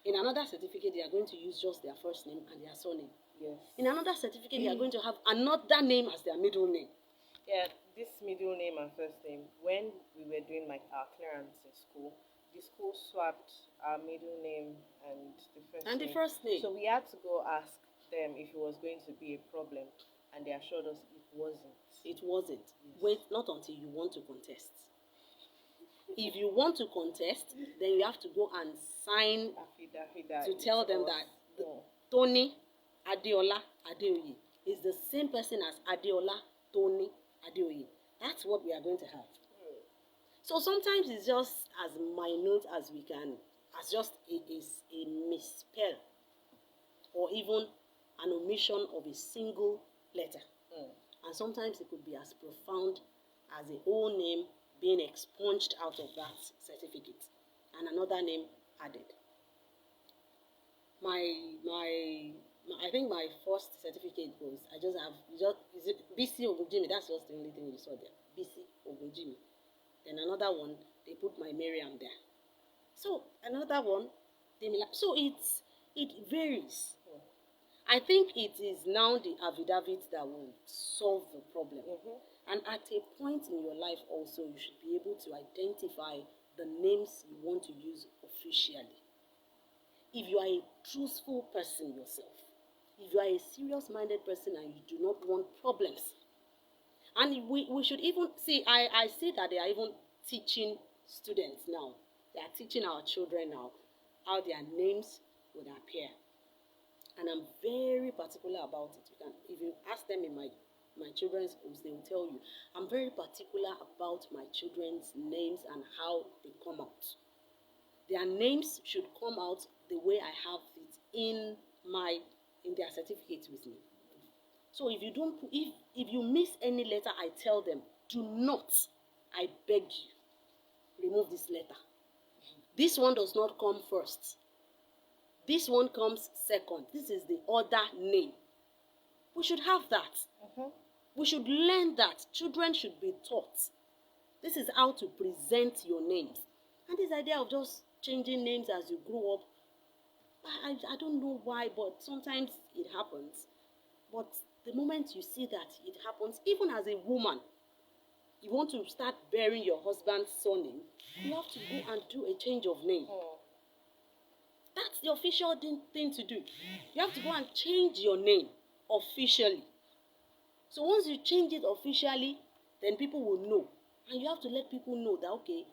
In another certificate, they are going to use just their first name and their surname. Yes. In another certificate, they are going to have another name as their middle name. Yeah, this middle name and first name, when we were doing our clearance in school, the school swapped our middle name and the first name. So we had to go ask them if it was going to be a problem, and they assured us it wasn't. It wasn't. Yes. Wait, not until you want to contest. If you want to contest, then you have to go and sign to tell them that Toni Adeola Adeoye is the same person as Adeola Toni Adeoye. That's what we are going to have. So sometimes it's just as minute as we can, as just a misspell or even an omission of a single letter. And sometimes it could be as profound as a whole name being expunged out of that certificate and another name added. I think my first certificate was is it BC Ogunjimi? That's just the only thing you saw there. BC Ogunjimi. Then another one, they put my Miriam there. So another one, so it varies. I think it is now the affidavit that will solve the problem. And at a point in your life also, you should be able to identify the names you want to use officially. If you are a truthful person yourself, if you are a serious-minded person and you do not want problems, and we should even see, I see that they are even teaching students now. They are teaching our children now how their names would appear. And I'm very particular about it. If you ask them in my children's schools, they will tell you, I'm very particular about my children's names and how they come out. Their names should come out the way I have it in their certificate with me. So if you miss any letter, I tell them, do not, I beg you, remove this letter. This one does not come first. This one comes second. This is the other name. We should have that. We should learn that. Children should be taught. This is how to present your names. And this idea of just changing names as you grow up, I don't know why, but sometimes it happens. But the moment you see that it happens, even as a woman, you want to start bearing your husband's surname, you have to go and do a change of name. That's the official thing to do. You have to go and change your name officially. So once you change it officially, then people will know. And you have to let people know that, okay,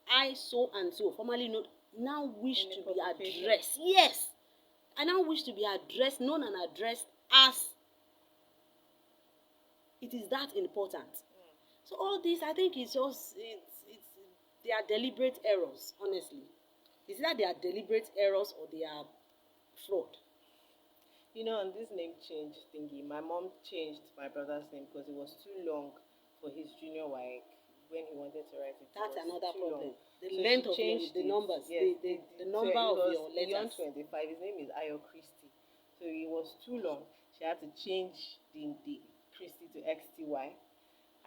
I so and so, formerly known, now wish to be addressed. Yes. I now wish to be addressed, known and addressed as. It is that important. So all this, I think, is just, they are deliberate errors, honestly. It's either they are deliberate errors or they are fraud. You know, on this name change thingy, my mom changed my brother's name because it was too long for his junior WAEC when he wanted to write it. That's another problem. Long. The So length of the numbers, yes, the number of your letters. Beyond 25, his name is Ayo Christie. So it was too long. She had to change the Christie to XTY.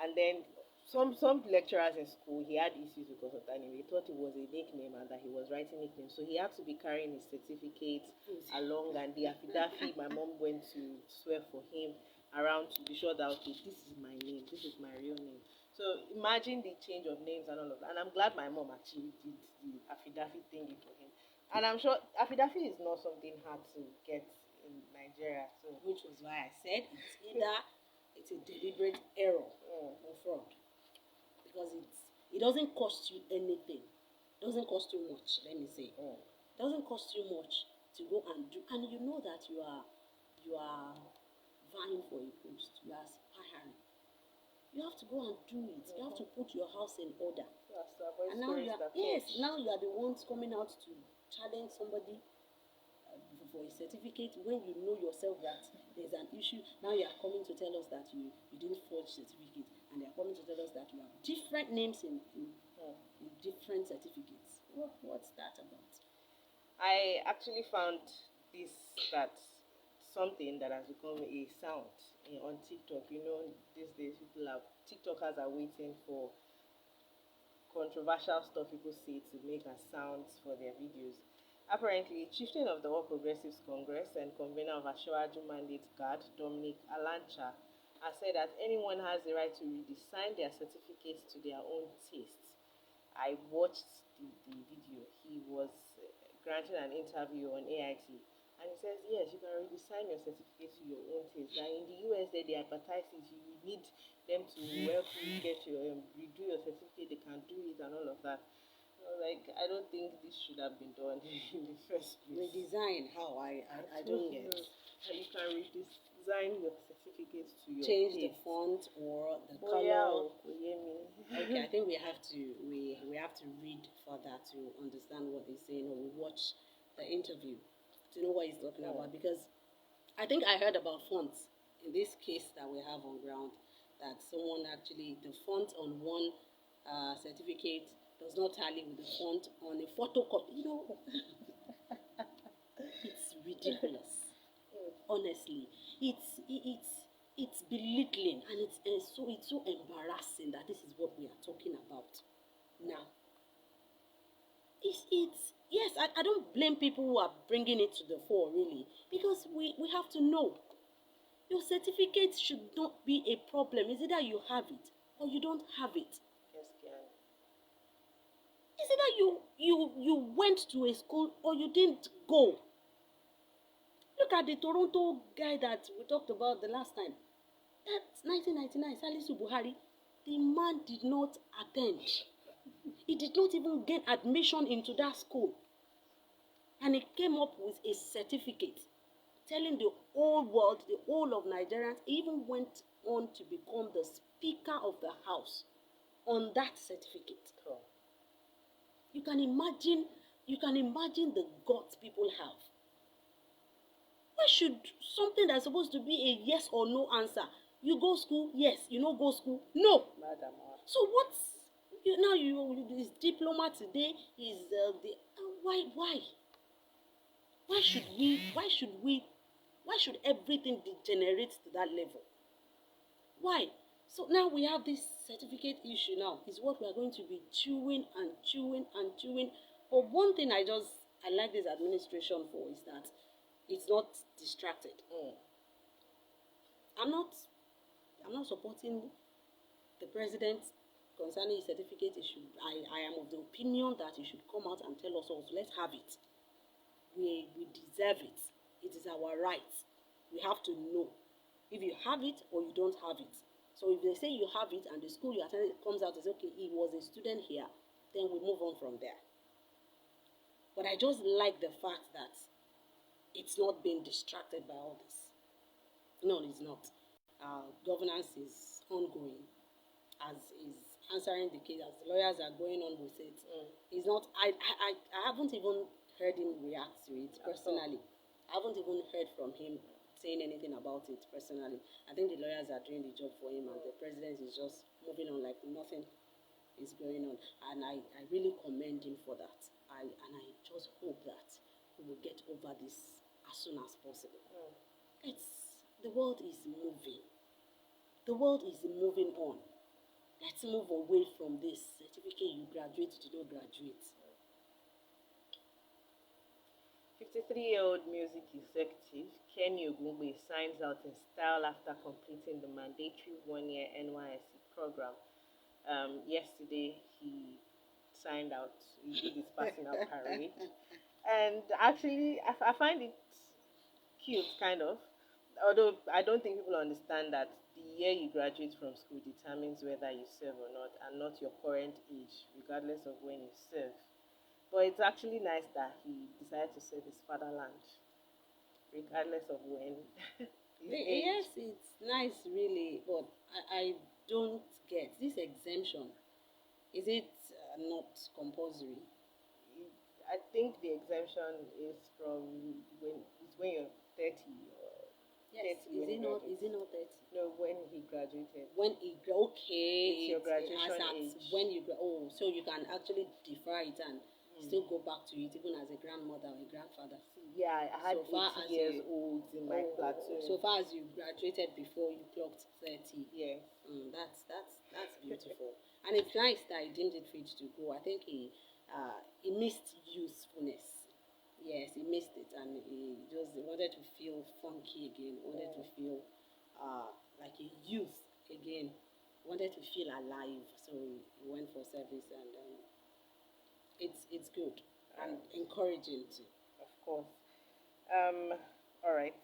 And then some lecturers in school, he had issues because of that name. He thought it was a nickname and that he was writing nicknames. So he had to be carrying his certificate along, and the affidavit my mom went to swear for him around to be sure that okay, this is my name, this is my real name. So imagine the change of names and all of that. And I'm glad my mom actually did the affidavit thingy for him. And I'm sure affidavit is not something hard to get in Nigeria. So Which was why I said it's either it's a deliberate error or fraud, because it doesn't cost you anything. It doesn't cost you much. Let me say, it doesn't cost you much to go and do, and you know that you are vying for a post. You are aspiring. You have to go and do it. You have to put your house in order. that's to avoid And now stories you are that yes, touch. now you are the ones coming out to challenge somebody for a certificate when you know yourself that there's an issue. Now you are coming to tell us that you didn't forge certificate, and they are coming to tell us that you have different names in different certificates. What's that about? I actually found this that something that has become a sound on TikTok. You know, these days people are TikTokers are waiting for controversial stuff people say to make as sounds for their videos. Apparently, chieftain of the All Progressives Congress and convener of Ashwaju Mandate Guard, Dominic Alancha, has said that anyone has the right to redesign their certificates to their own tastes. I watched the video. He was granting an interview on AIT, and he says, yes, you can redesign your certificate to your own taste. That in the US, they advertise it. You need them to help you get your redo your certificate. They can do it and all of that. I was like, I don't think this should have been done in the first place. Redesign how? I don't get. That you can redesign your certificate to your Change the taste. font or the Oh yeah, color. Okay, I okay. think we have to read further to understand what he's saying, or we watch the interview to know what he's talking about, because I think I heard about fonts in this case that we have on ground, that someone actually the font on one certificate does not tally with the font on a photocopy. It's ridiculous. Honestly, it's belittling, and it's so embarrassing that this is what we are talking about now. It's yes, I don't blame people who are bringing it to the fore, really, because we have to know your certificate should not be a problem. It's either you have it or you don't have it. Yes, can. It's either you went to a school or you didn't go. Look at the Toronto guy that we talked about the last time. That's 1999, Salisu Buhari. The man did not attend. He did not even get admission into that school. And he came up with a certificate telling the whole world, the whole of Nigerians, he even went on to become the Speaker of the House on that certificate. Cool. You can imagine the guts people have. Why should something that's supposed to be a yes or no answer? You go school, yes. You no go school, no. Madam. So what's his diploma today is why? Why should everything degenerate to that level? Why? So now we have this certificate issue now. Is what we are going to be chewing and chewing and chewing. But one thing I like this administration for is that it's not distracted. I'm not supporting the president concerning his certificate issue. I am of the opinion that he should come out and tell us also, let's have it. We deserve it. It is our right. We have to know if you have it or you don't have it. So if they say you have it and the school you attended comes out and says, okay, he was a student here, then we move on from there. But I just like the fact that it's not being distracted by all this. No, it's not. Governance is ongoing, as is answering the case, as the lawyers are going on with it. It's not. I haven't even heard him react to it personally. I haven't even heard from him saying anything about it personally. I think the lawyers are doing the job for him, and the president is just moving on like nothing is going on. And I really commend him for that. And I just hope that we will get over this as soon as possible. The world is moving. The world is moving on. let's move away from this certificate you graduate, you don't graduate. 53-year-old music executive Kenny Ogungbe signs out in style after completing the mandatory one-year NYSC program. Yesterday, he signed out. He did his passing out parade, and actually, I find it cute, kind of. Although I don't think people understand that the year you graduate from school determines whether you serve or not, and not your current age, regardless of when you serve. But it's actually nice that he decided to serve his fatherland, regardless of when his age. Yes, it's nice, really, but I don't get this exemption. Is it not compulsory? I think the exemption is from when you're 30 or Yes, 30 when you graduate. is it not 30? No, when he graduated. When It's okay, your it graduation has age. when oh, so you can actually defer it and still go back to it, even as a grandmother or a grandfather. Yeah, I had So far 80 as years you- old in my platoon. So far as you graduated before you clocked 30. Yeah. That's beautiful, and it's nice that he deemed it fit to go. I think he missed usefulness. Yes, he missed it, and he just wanted to feel funky again. Wanted to feel like a youth again. Wanted to feel alive, so he went for service, and it's good and encouraging too. Of course. All right.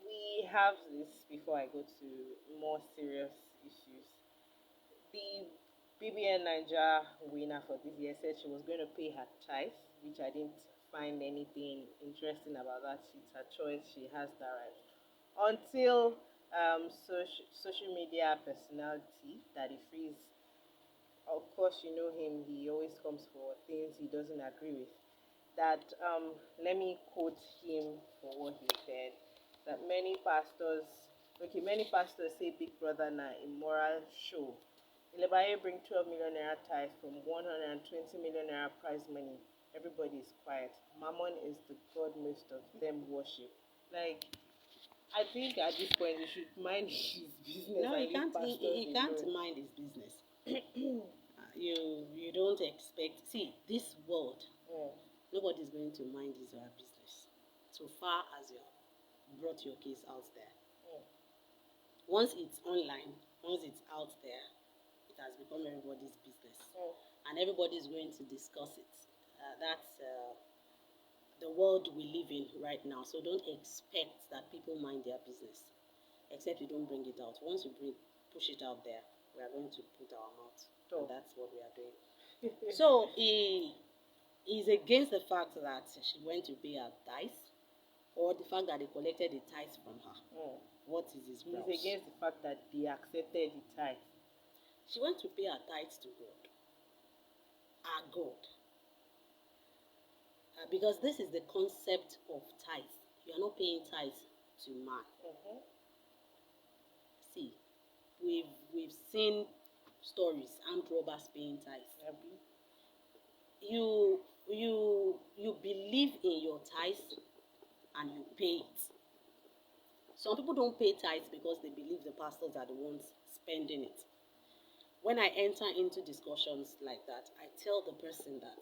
We have this before I go to more serious issues. The BBN Niger winner for this year said she was going to pay her tithe, which I didn't find anything interesting about that. It's her choice. She has that right. Until social media personality that he frees, of course you know him, he always comes for things he doesn't agree with. That let me quote him for what he said. That many pastors say Big Brother na immoral show. Ilebaye bring 12 million naira tithe from 120 million naira prize money. Everybody is quiet. Mammon is the god most of them worship. Like, I think at this point we should mind his business. No, and he leave can't. pastors He can't alone. mind his business. You don't expect. See, this world, Yeah. nobody's going to mind his or her business. So far as you brought your case out there, Yeah. once it's online, once it's out there, it has become everybody's business, Yeah. and everybody's going to discuss it. That's the world we live in right now. So don't expect that people mind their business, except you don't bring it out. Once you push it out there, we are going to put our mouth. Oh. And that's what we are doing. So he is against the fact that she went to pay her tithe, or the fact that they collected the tithe from her. Mm. What is his He's grounds? against the fact that they accepted the tithe. She went to pay her tithe to God. Our God. Because this is the concept of tithe. You are not paying tithe to man. Mm-hmm. See, we've seen stories, armed robbers paying tithe. Abi. You believe in your tithe and you pay it. Some people don't pay tithe because they believe the pastors are the ones spending it. When I enter into discussions like that, I tell the person that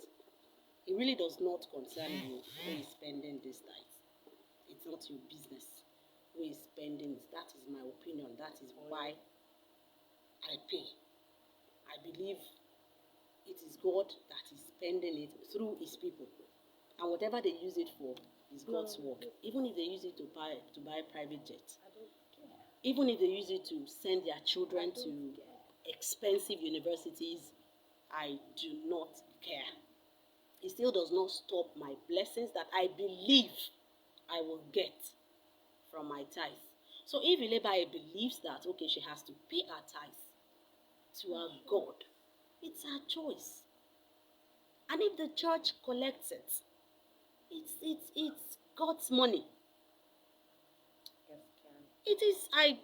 it really does not concern you who is spending this tithe. It's not your business who is spending it. That is my opinion. That is why I pay. I believe it is God that is spending it through his people. And whatever they use it for is God's work. Even if they use it to buy private jets. I don't care. Even if they use it to send their children to expensive universities, I do not care. It still does not stop my blessings that I believe I will get from my tithe. So if Ilebaye believes that, okay, she has to pay her tithe to her God, it's her choice. And if the church collects it, it's God's money. Yes, can. It is. I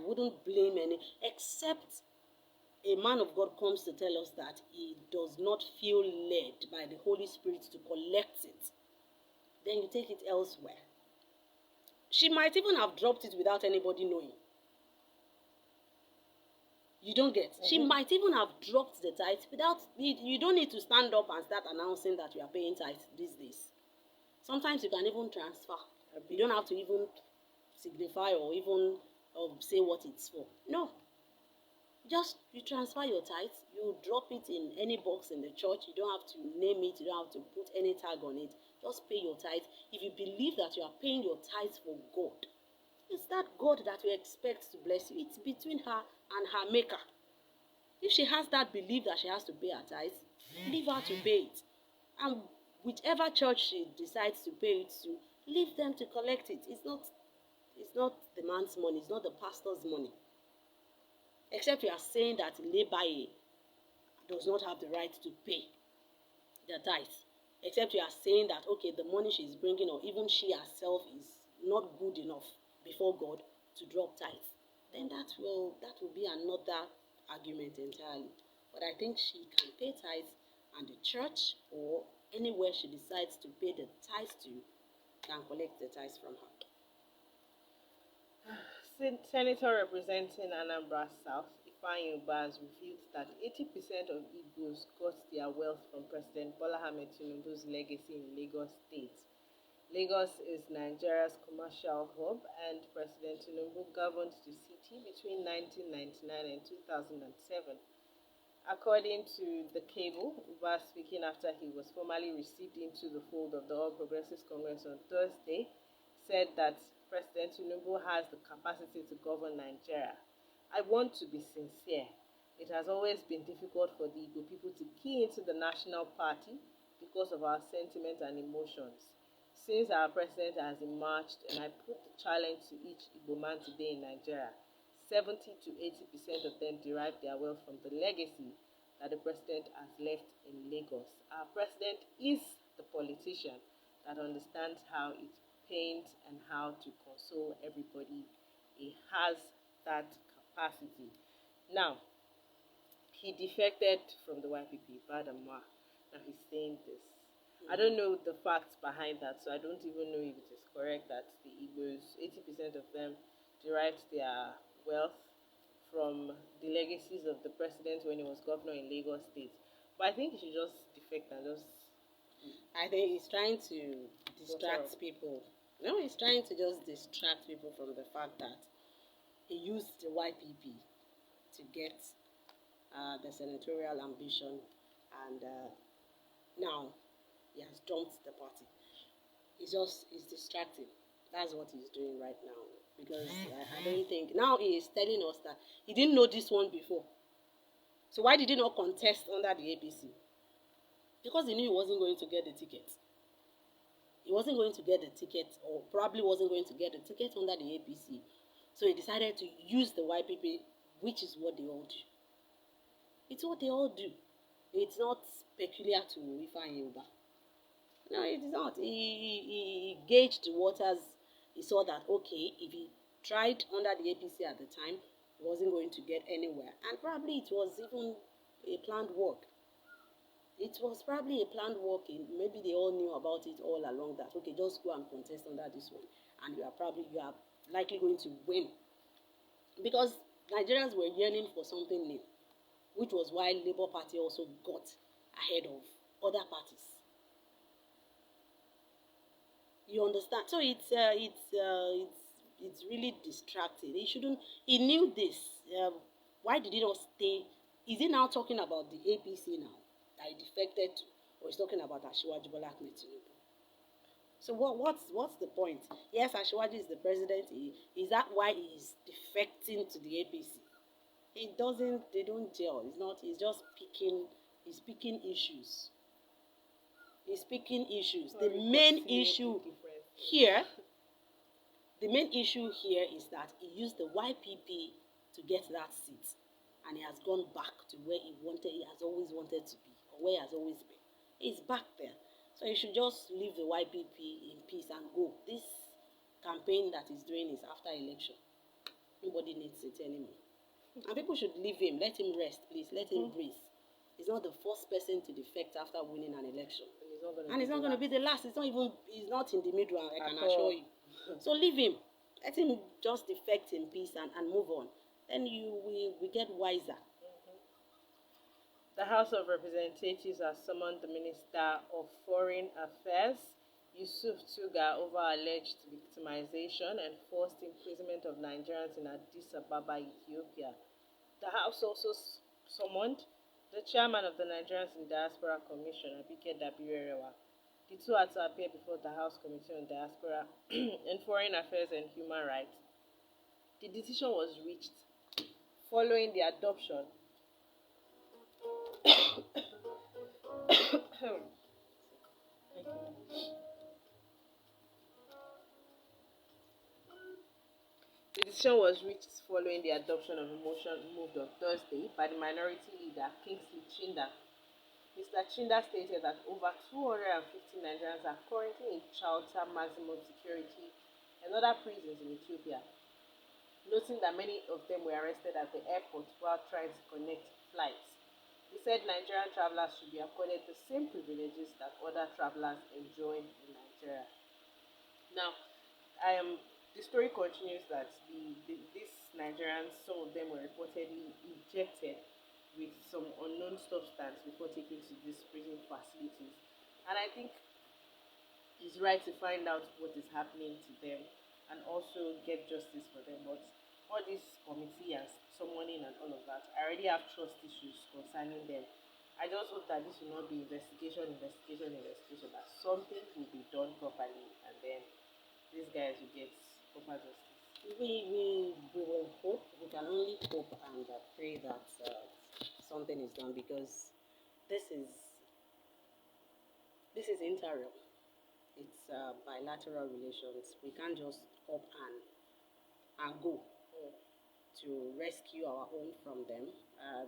wouldn't blame any, except a man of God comes to tell us that he does not feel led by the Holy Spirit to collect it. Then you take it elsewhere. She might even have dropped it without anybody knowing. You don't get. She might even have dropped the tithe without. You don't need to stand up and start announcing that you are paying tithe these days. Sometimes you can even transfer. You don't have to even signify or even say what it's for. No. Just you transfer your tithe, you drop it in any box in the church. You don't have to name it, you don't have to put any tag on it. Just pay your tithe. If you believe that you are paying your tithe for God, it's that God that you expect to bless you. It's between her and her maker. If she has that belief that she has to pay her tithe, leave her to pay it. And whichever church she decides to pay it to, leave them to collect it. It's not the man's money, it's not the pastor's money. Except you are saying that Lebaye does not have the right to pay the tithe. Except you are saying that, okay, the money she's bringing, or even she herself, is not good enough before God to drop tithe. Then that will be another argument entirely. But I think she can pay tithe, and the church or anywhere she decides to pay the tithe to can collect the tithe from her. Senator representing Anambra South, Ifeanyi Ubah, has revealed that 80% of Igbos got their wealth from President Bola Ahmed Tinubu's legacy in Lagos State. Lagos is Nigeria's commercial hub, and President Tinubu governed the city between 1999 and 2007. According to the cable, Ubah, speaking after he was formally received into the fold of the All Progressives Congress on Thursday, said that President Tinubu has the capacity to govern Nigeria. I want to be sincere. It has always been difficult for the Igbo people to key into the national party because of our sentiments and emotions. Since our president has emerged, and I put the challenge to each Igbo man today in Nigeria, 70 to 80% of them derive their wealth from the legacy that the president has left in Lagos. Our president is the politician that understands how it pains and how to console everybody. He has that capacity. Now, he defected from the YPP, Badamwa. Now he's saying this. I don't know the facts behind that, so I don't even know if it is correct that the Igbos, 80% of them, derived their wealth from the legacies of the president when he was governor in Lagos State. But I think he should just defect and just. I think he's trying to distract people. No, he's trying to just distract people from the fact that he used the YPP to get the senatorial ambition, and now he has dumped the party. He's distracting. That's what he's doing right now. Because I don't think, now he is telling us that he didn't know this one before. So why did he not contest under the APC? Because he knew he wasn't going to get the ticket. He wasn't going to get the ticket, or probably wasn't going to get the ticket under the APC. So he decided to use the YPP, which is what they all do. It's what they all do. It's not peculiar to Ifeanyi Ubah. No, it is not. He gauged the waters. He saw that, okay, if he tried under the APC at the time, he wasn't going to get anywhere. And probably it was even a planned work. It was probably a planned work. Maybe they all knew about it all along that, okay, just go and contest under this one. And you are likely going to win. Because Nigerians were yearning for something new, which was why Labour Party also got ahead of other parties. You understand? So it's really distracting. He knew this. Why did he not stay? Is he now talking about the APC now that he defected to, or he's talking about Asiwaju Bola Ahmed Tinubu? So what's the point? Yes, Asiwaju is the president. Is that why he's defecting to the APC? They don't gel. He's just picking issues. He's picking issues. The main issue here is that he used the YPP to get that seat, and he has gone back to where he has always wanted to be, or where he has always been. He's back there. So you should just leave the YPP in peace and go. This campaign that he's doing is after election. Nobody needs it anymore. And people should leave him. Let him rest, please. Let him breathe. He's not the first person to defect after winning an election. And he's not going to be the last. He's not in the middle, I can assure you. So leave him. Let him just defect in peace and move on. then we get wiser. The House of Representatives has summoned the Minister of Foreign Affairs, Yusuf Tuga, over alleged victimization and forced imprisonment of Nigerians in Addis Ababa, Ethiopia. The House also summoned the chairman of the Nigerians in Diaspora Commission, Abike Dabirerewa. The two had to appear before the House Committee on Diaspora and Foreign Affairs and Human Rights. The decision was reached following the adoption The decision was reached following the adoption of a motion moved on Thursday by the minority leader Kingsley Chinda. Mr. Chinda stated that over 250 Nigerians are currently in shelter maximum security and other prisons in Ethiopia, noting that many of them were arrested at the airport while trying to connect flights. He said Nigerian travelers should be accorded the same privileges that other travelers enjoy in Nigeria. Now, I am. The story continues that these Nigerians, some of them were reportedly injected with some unknown substance before taken to these prison facilities, and I think it's right to find out what is happening to them and also get justice for them. But all this committee and summoning and all of that, I already have trust issues concerning them. I just hope that this will not be investigation, that something will be done properly and then these guys will get proper justice. We will hope. We can only hope and pray that something is done, because this is interim. It's bilateral relations. We can't just up and go to rescue our own from them.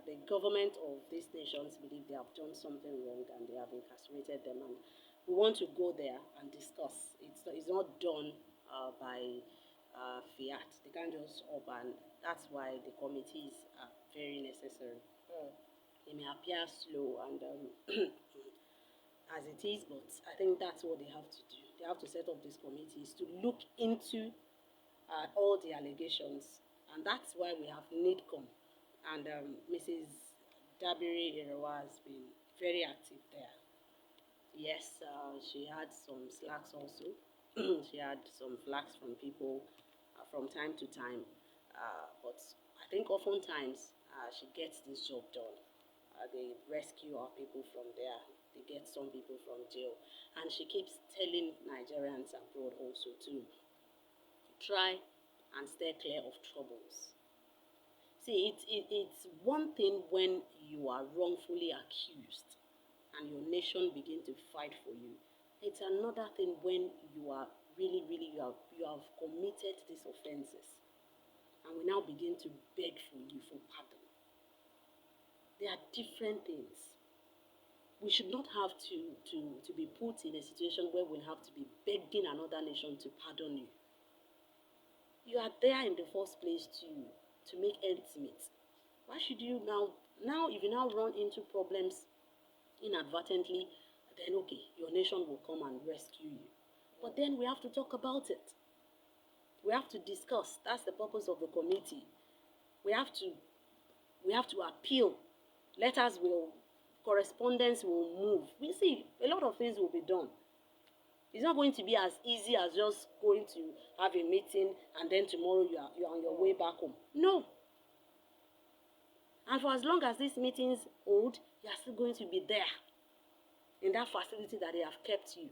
The government of these nations believe they have done something wrong and they have incarcerated them, and we want to go there and discuss. It's not done by fiat. They can't just up, and that's why the committees are very necessary. It may appear slow and as it is, but I think that's what they have to do. They have to set up these committees to look into all the allegations, and that's why we have NIDCOM, and Mrs. Dabiri Erewa has been very active there. Yes, she had some slacks also. She had some flags from people from time to time, but I think oftentimes she gets this job done. They rescue our people from there. They get some people from jail, and she keeps telling Nigerians abroad also to try and stay clear of troubles. See, it's one thing when you are wrongfully accused and your nation begin to fight for you. It's another thing when you are really, you have committed these offenses and we now begin to beg for you for pardon. They are different things. We should not have to be put in a situation where we'll have to be begging another nation to pardon you. You are there in the first place to make ends meet. Why should you now if you now run into problems inadvertently, then okay, your nation will come and rescue you. But then we have to talk about it. We have to discuss. That's the purpose of the committee. We have to appeal. Letters will, correspondence will move. We see a lot of things will be done. It's not going to be as easy as just going to have a meeting and then tomorrow you are on your way back home. No. And for as long as these meetings hold, you are still going to be there in that facility that they have kept you.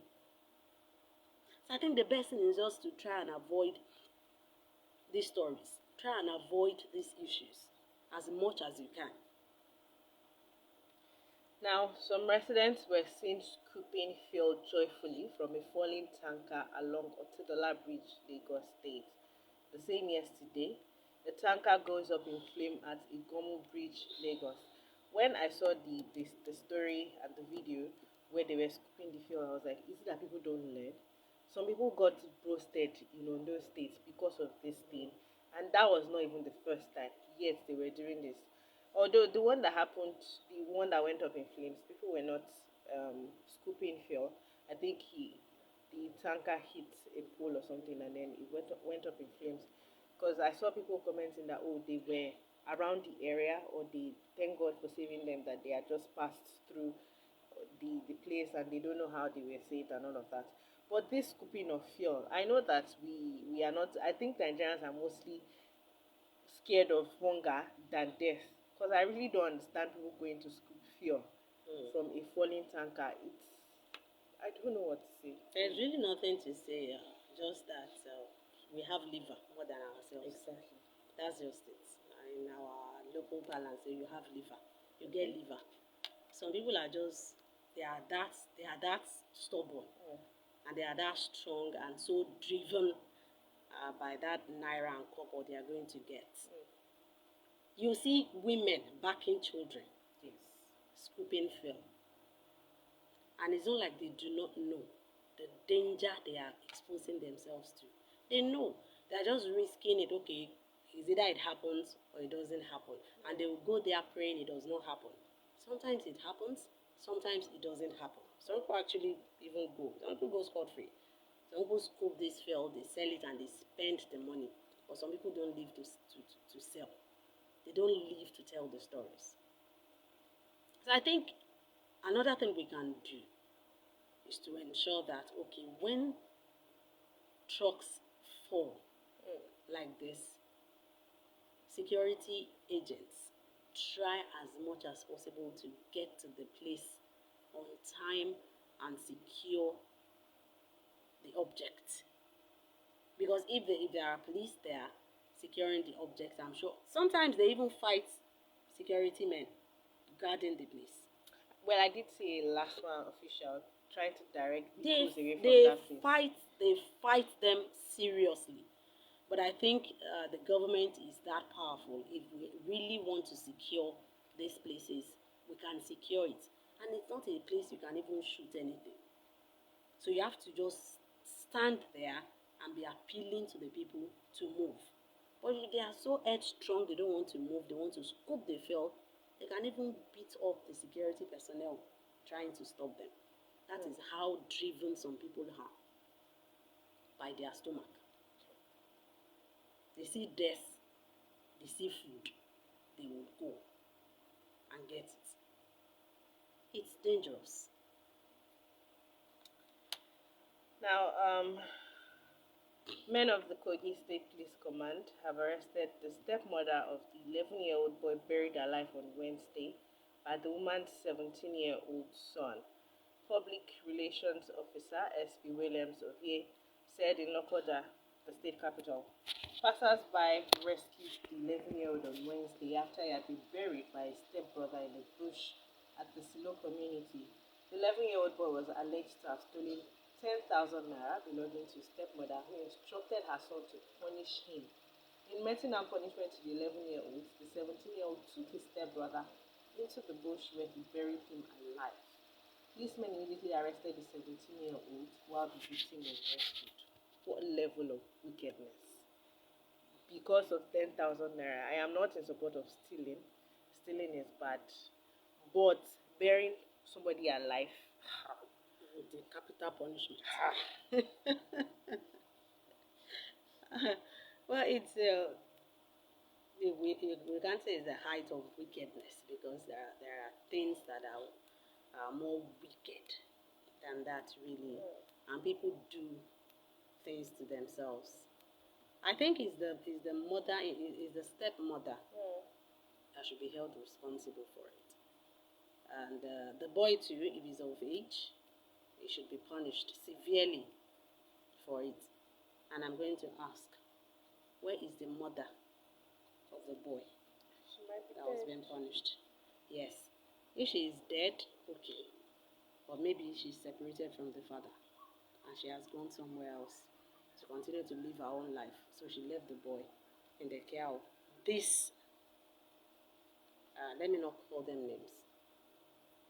So I think the best thing is just to try and avoid these stories. Try and avoid these issues as much as you can. Now, some residents were seen scooping fuel joyfully from a falling tanker along Otedola Bridge, Lagos State. The same yesterday, the tanker goes up in flame at Igomu Bridge, Lagos. When I saw the story and the video where they were scooping the fuel, I was like, is it that people don't learn? Some people got roasted in Ondo State because of this thing, and that was not even the first time. Yes, they were doing this. Although the one that happened, the one that went up in flames, people were not scooping fuel. I think the tanker hit a pole or something, and then it went up in flames. because I saw people commenting that, oh, they were around the area, or they thank God for saving them, that they had just passed through the place and they don't know how they were saved and all of that. But this scooping of fuel, I know that we are not. I think Nigerians are mostly scared of hunger than death, because I really don't understand people going to scoop fuel from a falling tanker. I don't know what to say. There's really nothing to say, just that we have liver more than ourselves. Exactly. That's just it. In our local parlance, you have liver, you get liver. Some people are just they are that stubborn, and they are that strong and so driven by that naira and copper they are going to get. You see women backing children, Yes. scooping fuel, and it's not like they do not know the danger they are exposing themselves to. They know. They are just risking it. Okay, it's either it happens or it doesn't happen. And they will go there praying it does not happen. Sometimes it happens, sometimes it doesn't happen. Some people actually even go. Some people go scot-free. Some people scoop this fuel, they sell it and they spend the money. But some people don't live to sell. They don't live to tell the stories. So I think another thing we can do is to ensure that, okay, when trucks fall like this, security agents try as much as possible to get to the place on time and secure the object. Because if there are police there securing the objects, I'm sure sometimes they even fight security men guarding the place. Well, I did see a last one official trying to direct vehicles away from They that place. they fight them seriously. But I think the government is that powerful. If we really want to secure these places, we can secure it. And it's not a place you can even shoot anything. So you have to just stand there and be appealing to the people to move. But if they are so headstrong, they don't want to move, they want to scoop the fuel, they can even beat up the security personnel trying to stop them. That is how driven some people are by their stomach. They see death, they see food, they will go and get it. It's dangerous. Now, men of the Kogi State Police Command have arrested the stepmother of the 11-year-old boy buried alive on Wednesday by the woman's 17-year-old son. Public Relations Officer S.P. Williams Ovie said in Lokoja, the state capital, passers-by rescued the 11-year-old on Wednesday after he had been buried by his stepbrother in a bush at the Silo community. The 11-year-old boy was alleged to have stolen 10,000 naira belonging to his stepmother, who instructed her son to punish him. In meting and punishment to the 11-year-old, the 17-year-old took his stepbrother into the bush where he buried him alive. Policemen immediately arrested the 17-year-old while the victim was rescued. What level of wickedness? Because of 10,000 naira. I am not in support of stealing. Stealing is bad. But burying somebody alive, With the capital punishment. Well, it's we can't say it's the height of wickedness, because there are things that are more wicked than that, really, and people do things to themselves. I think it's the mother, is the stepmother that should be held responsible for it, and the boy too, if he's of age, he should be punished severely for it. And I'm going to ask, where is the mother of the boy that was being punished? Yes. If she is dead, okay. But maybe she's separated from the father and she has gone somewhere else to continue to live her own life. So she left the boy in the care of this, let me not call them names.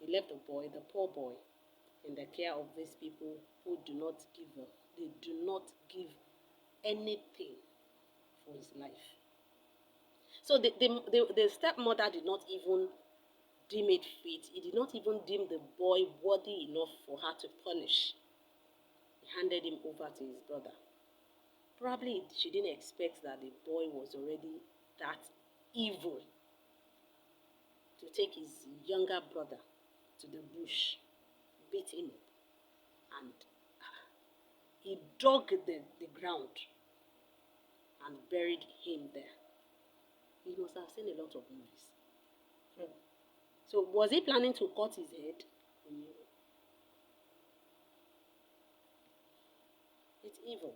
He left the boy, the poor boy, in the care of these people who do not give up. They do not give anything for his life. So the stepmother did not even deem it fit. He did not even deem the boy worthy enough for her to punish. He handed him over to his brother. Probably she didn't expect that the boy was already that evil to take his younger brother to the bush, beat him up, and he dug the ground and buried him there. He must have seen a lot of movies. So was he planning to cut his head? It's evil,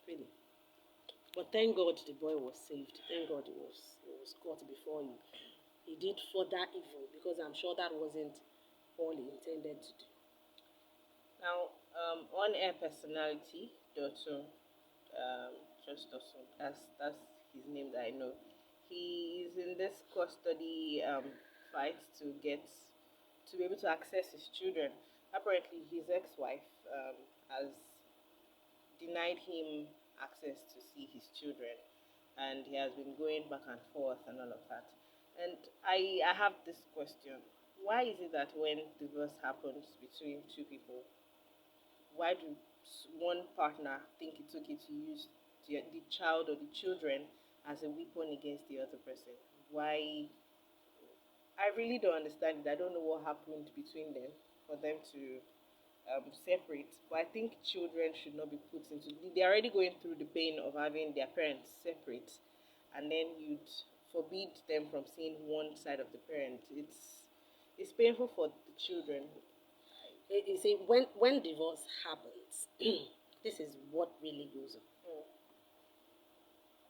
really. But thank God the boy was saved. Thank God he was caught before he did further evil, because I'm sure that wasn't all he intended to do. Now, on-air personality, Dotun, just Dotun, that's his name that I know. He is in this custody fight to be able to access his children. Apparently, his ex-wife has denied him access to see his children, and he has been going back and forth and all of that. And I have this question: why is it that when divorce happens between two people, why do one partner think it's okay to use the child or the children as a weapon against the other person? Why? I really don't understand it. I don't know what happened between them for them to separate. But I think children should not be put into. They're already going through the pain of having their parents separate, and then you'd forbid them from seeing one side of the parent. It's painful for the children. You see, when divorce happens, this is what really goes on.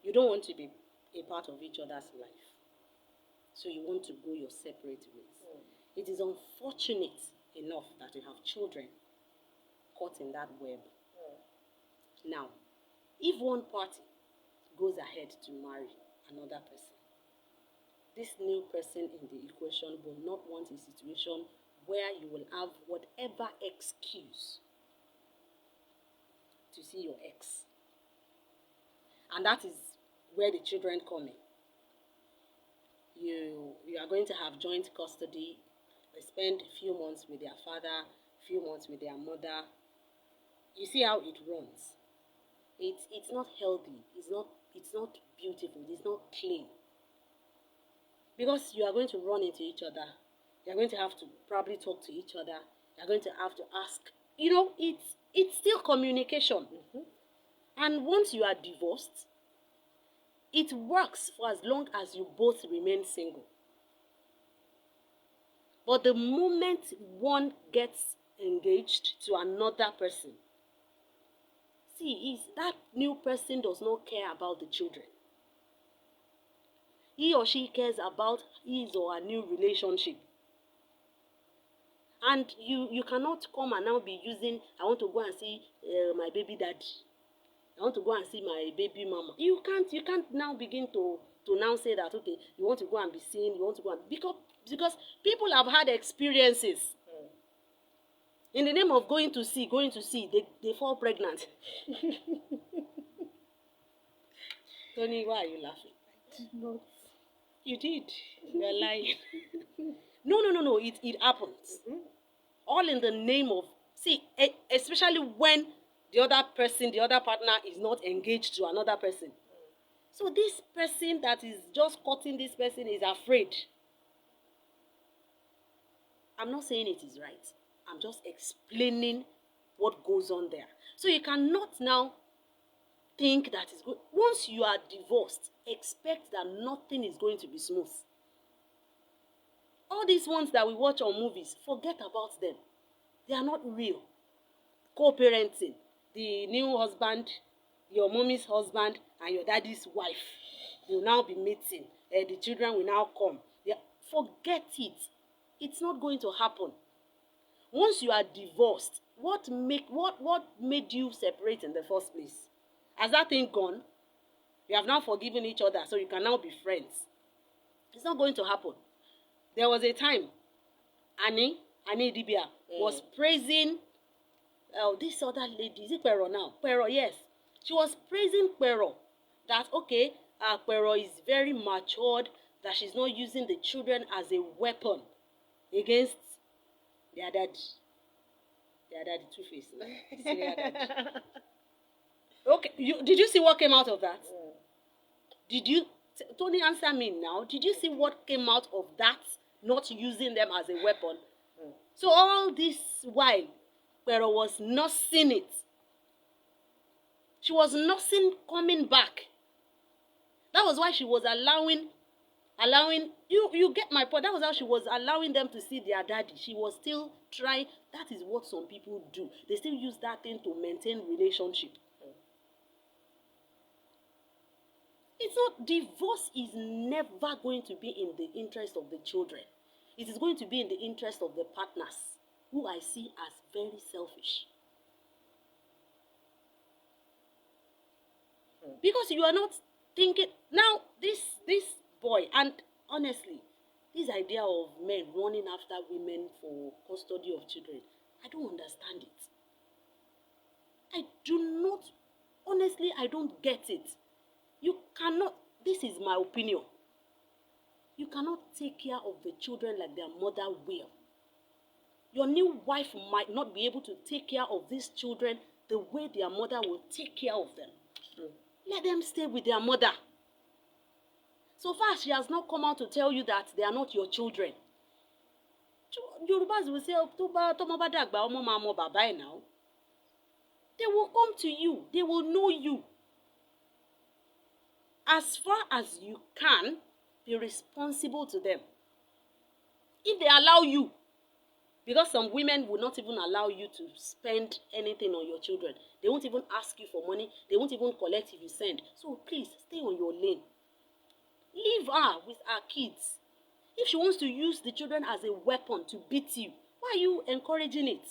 You don't want to be a part of each other's life, so you want to go your separate ways. It is unfortunate enough that you have children caught in that web. Now, if one party goes ahead to marry another person, this new person in the equation will not want a situation where you will have whatever excuse to see your ex. And that is where the children come in. You are going to have joint custody. They spend a few months with their father, a few months with their mother. You see how it runs. It's not healthy. It's not beautiful. It's not clean. Because you are going to run into each other. You are going to have to probably talk to each other. You are going to have to ask. It's still communication. And once you are divorced, it works for as long as you both remain single. But the moment one gets engaged to another person, is that new person does not care about the children. He or she cares about his or her new relationship. And you cannot come and now be using, I want to go and see my baby daddy. I want to go and see my baby mama. You can't now begin to now say that, okay, you want to go and be seen, you want to go and, because people have had experiences. In the name of going to see, they fall pregnant. Tony, why are you laughing? I did not. You did. You're lying. No. It happens. All in the name of, especially when the other partner is not engaged to another person. So this person that is just cutting this person is afraid. I'm not saying it is right. I'm just explaining what goes on there. So you cannot now think that is good. Once you are divorced, expect that nothing is going to be smooth. All these ones that we watch on movies, forget about them. They are not real. Co-parenting, the new husband, your mommy's husband, and your daddy's wife will now be meeting. The children will now come. Forget it. It's not going to happen. Once you are divorced, what made you separate in the first place? Has that thing gone? You have now forgiven each other, so you can now be friends. It's not going to happen. There was a time, Ani Adebisi was praising this other lady. Is it Pero now? Pero, yes. She was praising Pero. That, okay, Pero is very matured, that she's not using the children as a weapon against their daddy. Their daddy, Two-Face. Did you see what came out of that? Mm. Did you, Tony, answer me now? Did you see what came out of that? Not using them as a weapon. Mm. So all this while, Pero was nursing it. She was nursing coming back. That was why she was allowing you get my point. That was how she was allowing them to see their daddy. She was still trying. That is what some people do. They still use that thing to maintain relationship. It's not, divorce is never going to be in the interest of the children. It is going to be in the interest of the partners, who I see as very selfish. Because you are not thinking now, this boy, and honestly, this idea of men running after women for custody of children, I don't understand it. I do not, honestly, I don't get it. You cannot, this is my opinion. You cannot take care of the children like their mother will. Your new wife might not be able to take care of these children the way their mother will take care of them. True. Let them stay with their mother. So far, she has not come out to tell you that they are not your children. Yorubas will say, now. They will come to you. They will know you. As far as you can, be responsible to them. If they allow you, because some women will not even allow you to spend anything on your children. They won't even ask you for money. They won't even collect if you send. So please, stay on your lane. Leave her with her kids. If she wants to use the children as a weapon to beat you, why are you encouraging it?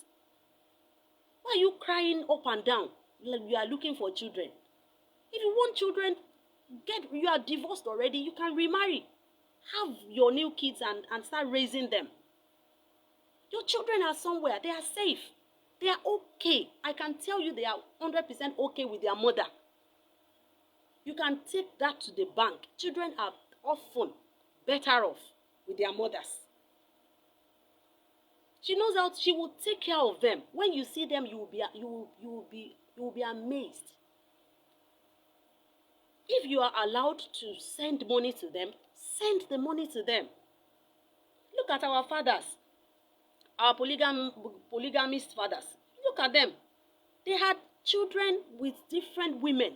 Why are you crying up and down like you are looking for children? If you want children, you are divorced already, you can remarry. Have your new kids and start raising them. Your children are somewhere. They are safe. They are okay. I can tell you they are 100% okay with their mother. You can take that to the bank. Children are often better off with their mothers. She knows how she will take care of them. When you see them, you will be amazed. If you are allowed to send money to them, send the money to them. Look at our fathers, our polygamist fathers. Look at them. They had children with different women,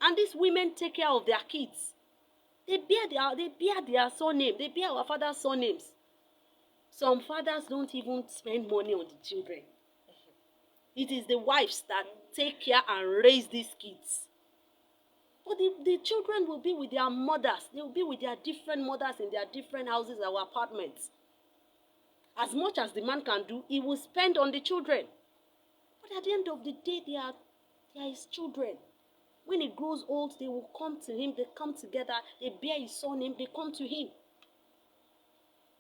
and these women take care of their kids. They bear their surname. They bear our father's surnames. Some fathers don't even spend money on the children. It is the wives that take care and raise these kids. But the children will be with their mothers. They will be with their different mothers in their different houses or apartments. As much as the man can do, he will spend on the children. But at the end of the day, they are his children. When he grows old, they will come to him. They come together. They bear his surname. They come to him.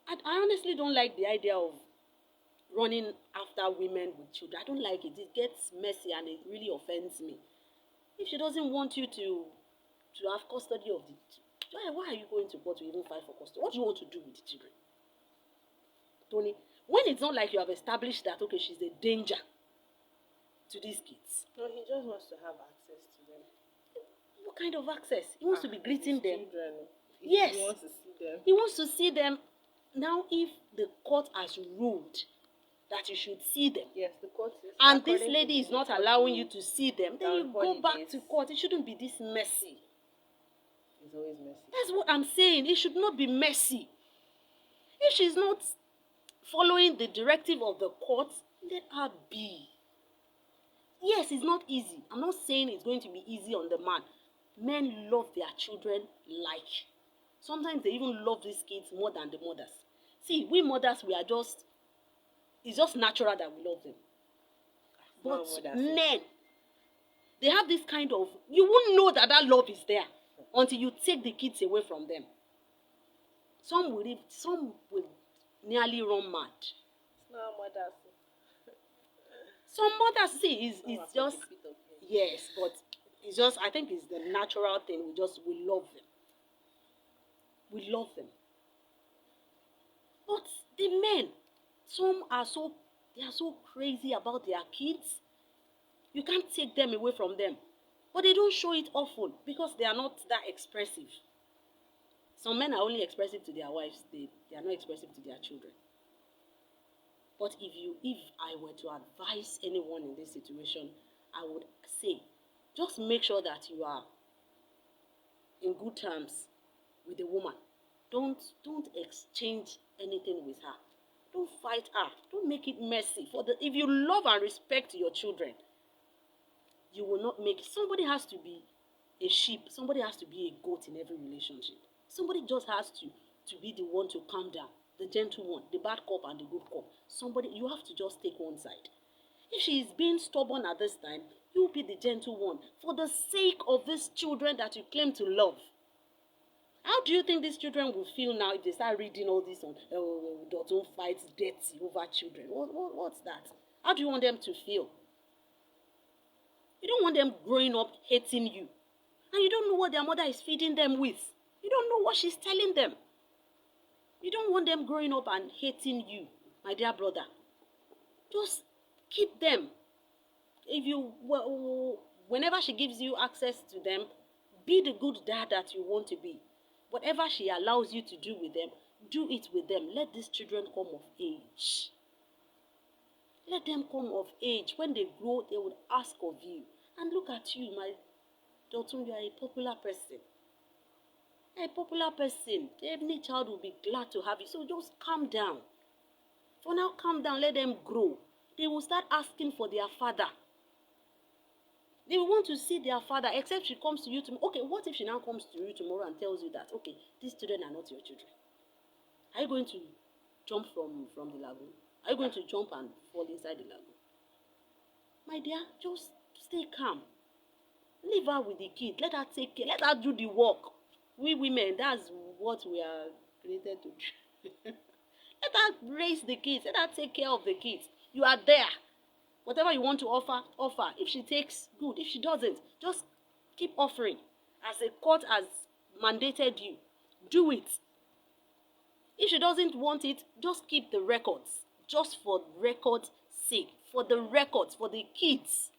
And I honestly don't like the idea of running after women with children. I don't like it. It gets messy and it really offends me. If she doesn't want you to have custody of the children, why are you going to court to even fight for custody? What do you want to do with the children? Tony, when it's not like you have established that, okay, she's a danger to these kids. No, he just wants to have access to them. What kind of access? He wants to be greeting them. Children. Yes. He wants to see them. He wants to see them. Now, if the court has ruled that you should see them, yes, the court is, and this lady is not allowing you to see them, then you go back to court. It shouldn't be this messy. It's always messy. That's what I'm saying. It should not be messy. If she's not following the directive of the court, let her be. Yes, it's not easy. I'm not saying it's going to be easy on the man. Men love their children like. Sometimes they even love these kids more than the mothers. See, we mothers, it's just natural that we love them. But men, they have this kind of, you won't know that love is there until you take the kids away from them. Some will nearly run mad. It's not mothers. Some mothers, see, it's just, yes, but it's just, I think it's the natural thing. We love them. We love them. But the men, some are so crazy about their kids. You can't take them away from them. But they don't show it often because they are not that expressive. Some men are only expressive to their wives, they are not expressive to their children. But if I were to advise anyone in this situation, I would say, just make sure that you are in good terms with the woman. Don't exchange anything with her. Don't fight her. Don't make it messy. If you love and respect your children, you will not make it. Somebody has to be a sheep. Somebody has to be a goat in every relationship. Somebody just has to be the one to calm down, the gentle one, the bad cop and the good cop. Somebody, you have to just take one side. If she is being stubborn at this time, you be the gentle one for the sake of these children that you claim to love. How do you think these children will feel now if they start reading all this on don't fight dirty over children? What's that? How do you want them to feel? You don't want them growing up hating you. And you don't know what their mother is feeding them with. You don't know what she's telling them. You don't want them growing up and hating you, my dear brother. Just keep them. Whenever she gives you access to them, be the good dad that you want to be. Whatever she allows you to do with them, do it with them. Let these children come of age. Let them come of age. When they grow, they will ask of you. And look at you, my daughter, you are a popular person. A popular person. Every child will be glad to have you. So just calm down. For now, calm down. Let them grow. They will start asking for their father. They will want to see their father, except she comes to you tomorrow. Okay, what if she now comes to you tomorrow and tells you that, okay, these children are not your children? Are you going to jump from the lagoon? Are you going to jump and fall inside the lagoon? My dear, just stay calm. Leave her with the kid. Let her take care. Let her do the work. We women, that's what we are created to do. Let her raise the kids. Let her take care of the kids. You are there. Whatever you want to offer, offer. If she takes, good. If she doesn't, just keep offering. As a court has mandated you, do it. If she doesn't want it, just keep the records. Just for record's sake. For the records, for the kids.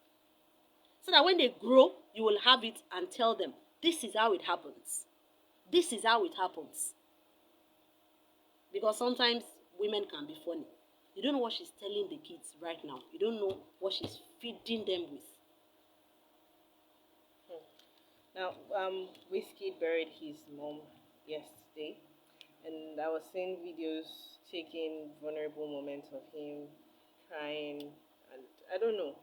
So that when they grow, you will have it and tell them, this is how it happens. This is how it happens. Because sometimes women can be funny. You don't know what she's telling the kids right now. You don't know what she's feeding them with. Now, Whiskey buried his mom yesterday, and I was seeing videos taking vulnerable moments of him crying, and I don't know.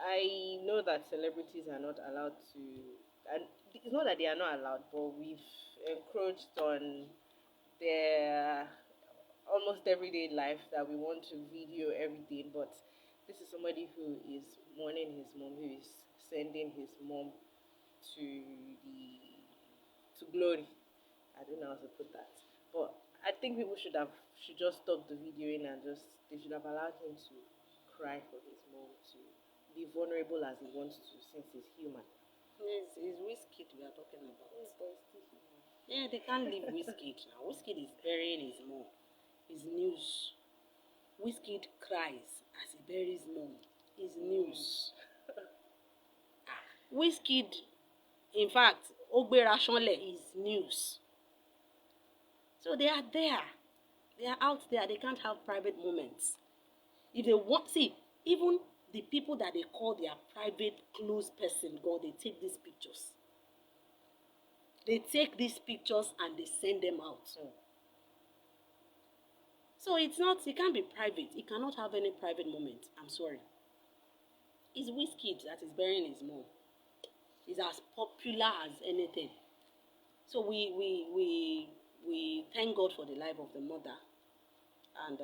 I know that celebrities are not allowed to, and it's not that they are not allowed, but we've encroached on their almost everyday life that we want to video everything. But this is somebody who is mourning his mom, who is sending his mom to glory. I don't know how to put that, but I think people should just stop the videoing and they should have allowed him to cry for his mom, to be vulnerable as he wants to, since he's human. It's Whiskey we are talking about. Yeah, they can't leave Whiskey now. Whiskey is burying his mom. It's news. Whiskey cries as he buries mom. It's news. Whiskey, in fact, Ogbera Shonle is news. So they are there. They are out there. They can't have private moments. If they want, see, even the people that they call their private close person, God, they take these pictures. They take these pictures and they send them out. So it can't be private. It cannot have any private moment. I'm sorry. It's Whiskey that is burying his mom. He's as popular as anything. So we thank God for the life of the mother, and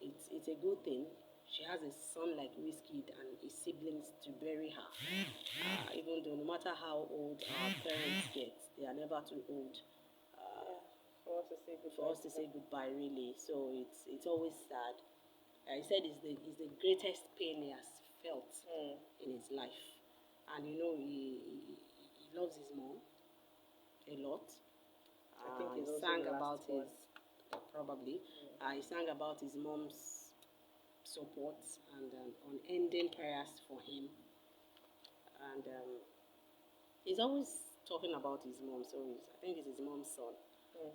it's a good thing. She has a son like Whiskey and his siblings to bury her. Even though no matter how old our parents get, they are never too old for us to say goodbye, really. So it's always sad. He said it's the greatest pain he has felt in his life, and he loves his mom a lot. I think he sang about his probably. He sang about his mom's support and unending prayers for him, and He's always talking about his mom, so I think it's his mom's son. Mm.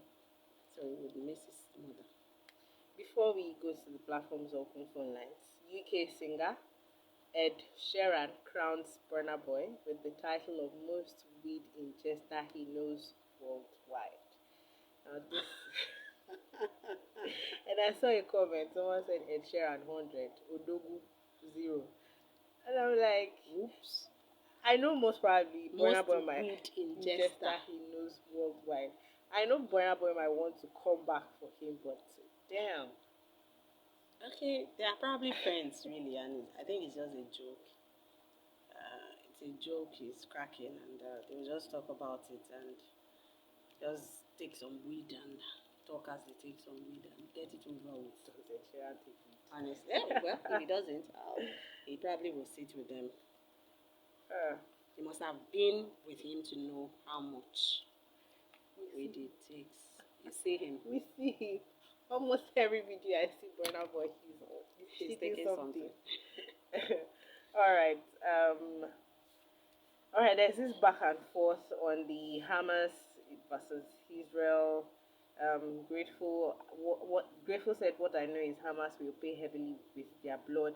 So he would miss his mother. Before we go to the platform's open phone lines, UK singer Ed Sheeran crowns Burna Boy with the title of Most Weed Ingester He Knows Worldwide. Now this, and I saw a comment. Someone said Ed Sheeran 100, Odogu 0, and I'm like, Oops. I know most probably Burna Most Boy might weed ingester ingester. he knows worldwide. I know Burna Boy might want to come back for him, but damn. Okay, they are probably friends, really, and I think it's just a joke. It's a joke he's cracking, and they will just talk about it and just take some weed and talk as they take some weed and get it over with. Does Ed Sheeran take it? Honestly, yeah, well, if he doesn't, he probably will sit with them. Uh, They must have been with him to know how much we weed see, it takes. You see him, we see almost every video I see Burna Boy, he's he's taking taking something. something. All right. All right. There's this back and forth on the Hamas versus Israel. What Grateful said. What I know is Hamas will pay heavily with their blood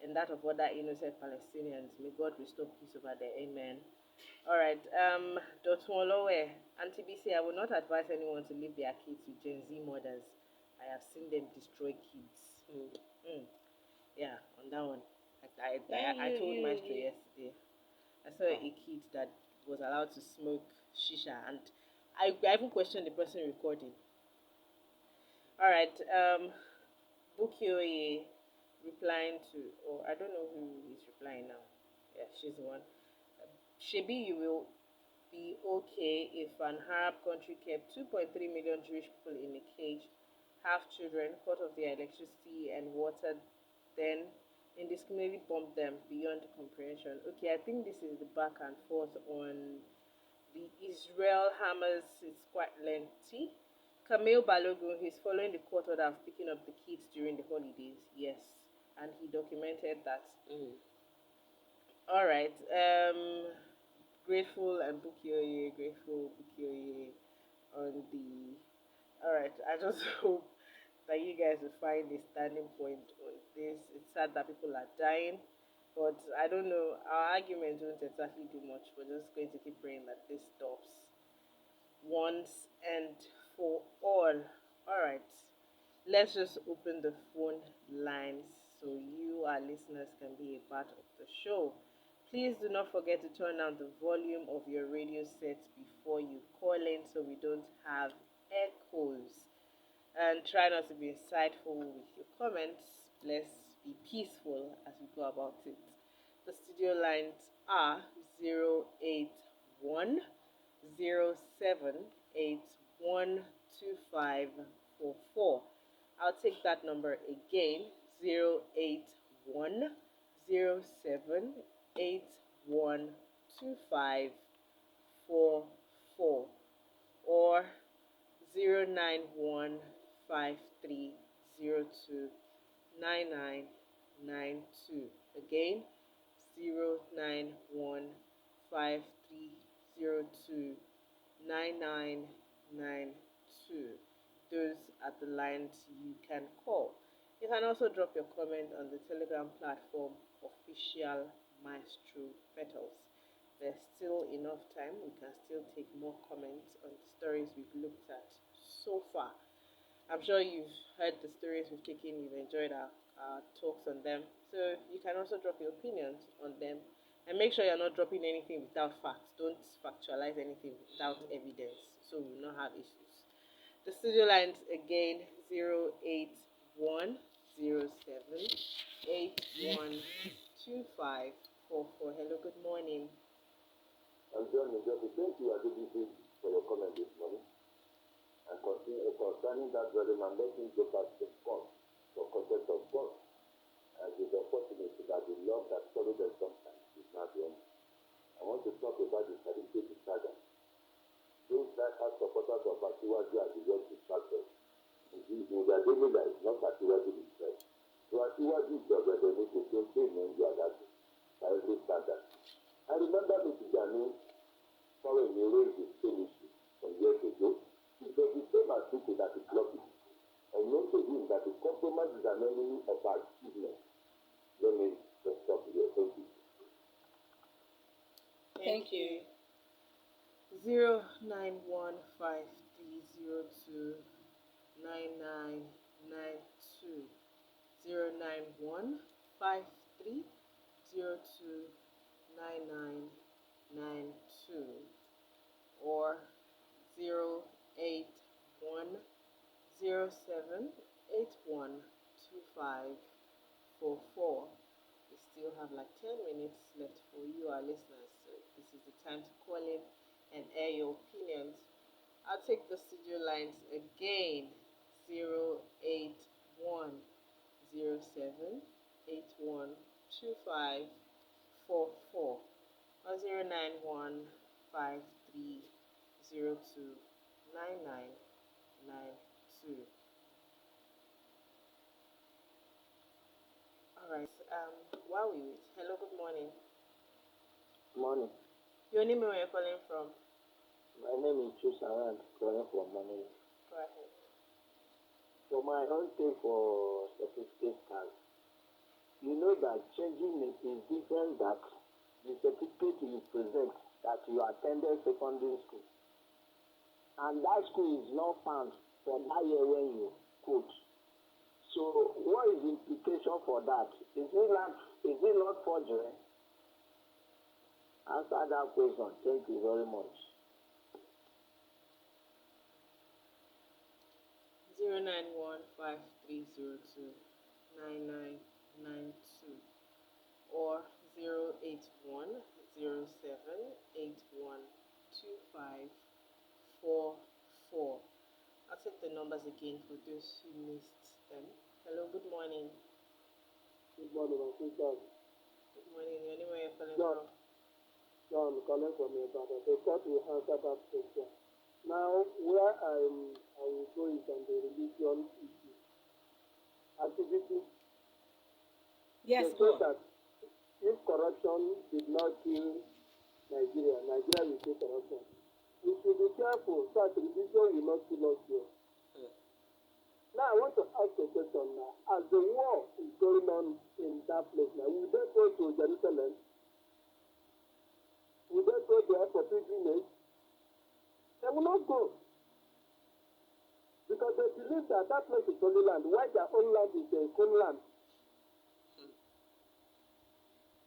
and that of other innocent Palestinians. May God restore peace over there. Amen. All right. Dotmolowe, Auntie BC, I will not advise anyone to leave their kids with Gen Z mothers. I have seen them destroy kids. Mm. Yeah, on that one. I told Maestro yesterday. I saw a kid that was allowed to smoke shisha, and I even questioned the person recording. All right, Bukioye replying to, or I don't know who is replying now. Yeah, she's the one. Shebi, you will be okay if an Arab country kept 2.3 million Jewish people in a cage, half children, cut off their electricity and water, then indiscriminately bombed them beyond comprehension. Okay, I think this is the back and forth on the Israel Hamas. It's quite lengthy. Camille Balogun, he's following the court order of picking up the kids during the holidays. Yes, and he documented that. Mm. All right. Grateful and Bukioye, grateful Bukioye on the. All right. I just hope that you guys will find a standing point on this. It's sad that people are dying, but I don't know. Our argument won't exactly do much. We're just going to keep praying that this stops once and for all. All right. Let's just open the phone lines so you, our listeners, can be a part of the show. Please do not forget to turn down the volume of your radio set before you call in so we don't have echoes. And try not to be insightful with your comments. Let's be peaceful as we go about it. The studio lines are 081 07812544. I'll take that number again, 08107812544, or 09153029992. Again, 09153029992. Those are the lines you can call. You can also drop your comment on the Telegram platform Official Maestro Petals. There's still enough time. We can still take more comments on the stories we've looked at so far. I'm sure you've heard the stories we've taken, you've enjoyed our talks on them. So you can also drop your opinions on them. And make sure you're not dropping anything without facts. Don't factualize anything without evidence so we will not have issues. The studio lines again, 08107812544. Hello, good morning. And John Njoku, thank you, Adebisi, for your comment this morning. And concerning that very man, let him go back to God, for context of God. And it's unfortunate that the love that followed them sometimes is not the end. I want to talk about the certificate saga. Those that are supporters of Akiwaju are the word distracted. In their daily life, not Akiwaju themselves. So Akiwaju is the need to say in India that by every standard. I remember Mr. Jani Thank you. 09153029992. 09153029992, or 08107812544. We still have like 10 minutes left for you, our listeners. So this is the time to call in and air your opinions. I'll take the studio lines again: 08107812544, or 09153029992. All right. While we wait, hello, good morning. Morning. Your name and where you're calling from? My name is Chusaran, calling from Money. Go ahead. For my own thing for certificate card, you know that changing it is different that the certificate you present that you attended secondary school. And that school is not found for that year when you quote. So what is the implication for that? Is it not forgery? Answer that question. Thank you very much. 09153029992, or 08107812544. I'll take the numbers again for those who missed them. Hello, good morning. Good morning, my sister. Good morning. Your name, where you're calling John. from? John, calling from your brother. They thought we answer that question. Now, where I will go is on the religion issue. Activity. Yes, They go say on. that if corruption did not kill Nigeria, Nigeria will kill corruption. We should be careful so that religion will not kill us here. Now, I want to ask a question now. As the war is going on in that place now, will they go to Jerusalem? Will they go there for pilgrimage? They will not go. Because they believe that that place is holy land, while their own land is their own land.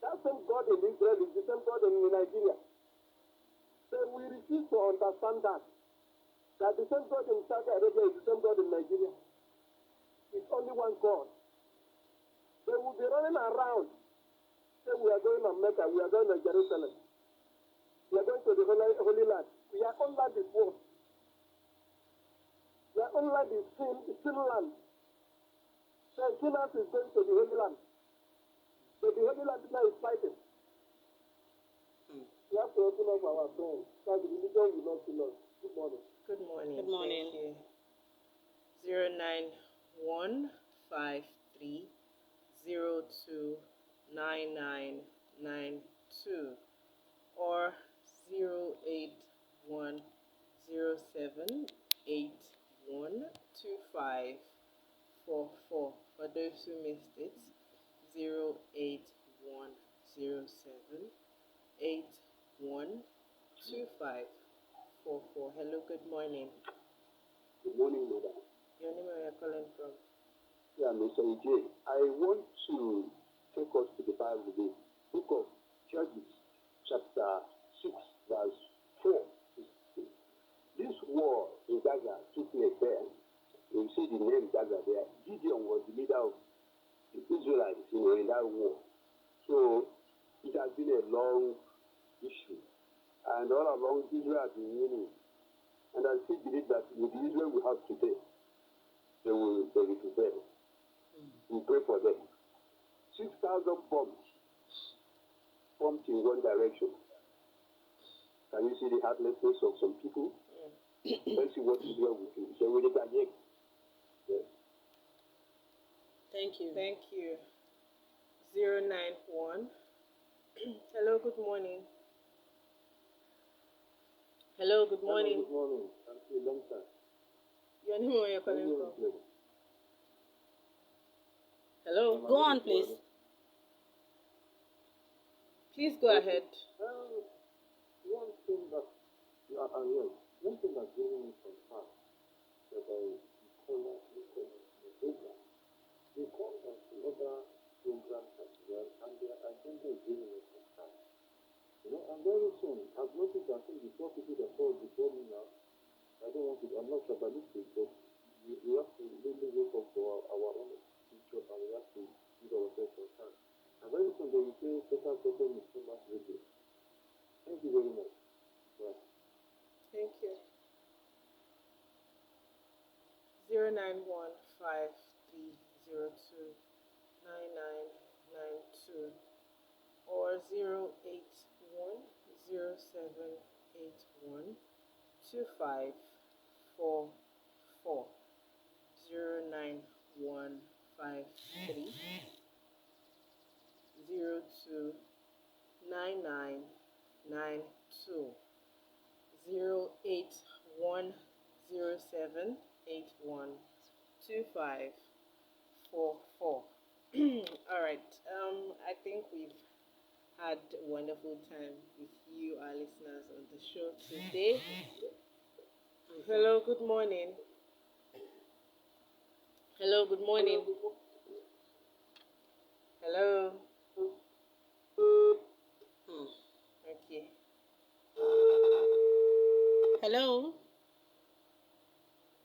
That same God in Israel is the same God in Nigeria. So we refuse to understand that. That the same God in Saudi Arabia is the same God in Nigeria. It's only one God. They will be running around. Say we are going to Mecca, we are going to Jerusalem. We are going to the Holy Land. We are own land is what? Their own land is sin land. So sinners is going to the Holy Land. So the Holy Land now is fighting. We have to open up our brains. Because the religion will not kill us. Good morning. Good morning. Good morning. Thank you. 09153029992, or 08107812544. For those who missed it, 08107812544. Hello, good morning. Good morning, madam. Your name and where you're calling from? Yeah, Mr. EJ. I want to take us to the Bible today. Book of Judges, chapter 6, verse 4. This war in Gaza took place there. You see the name Gaza there. Gideon was the leader of the Israelites in that war. So it has been a long issue. And all along, Israel has been winning. And I still believe that with the Israel we have today, they will prevail. We pray for them. 6,000 bombs pumped in one direction. Can you see the heartlessness of some people? Let's see what Israel will do. So we need that. Yes. Thank you. Thank you. 091. Hello, good morning. Hello, good morning. Good morning. I'm Sri Lanka. Your name and where you're calling from? Hello. Go on, please. Please go ahead. one thing that, yes, one thing that's giving me concern that Nigeria, they come on to other programs as well, and their agenda is giving me concern. And very soon, I've noticed, I think the four people that saw before me now, I don't want to, I'm not tribalistic, but we have to really wake up for our own future, and we have to give ourselves concern. And very soon they will say, total person is too much radio. Thank you very much. Yeah. Thank you. 09153029992 or 08107812544. 09153029992 08107812544. All right. I think we've had a wonderful time with you, our listeners, on the show today. Hello, good morning. Hello, good morning. Hello. Okay. Hello?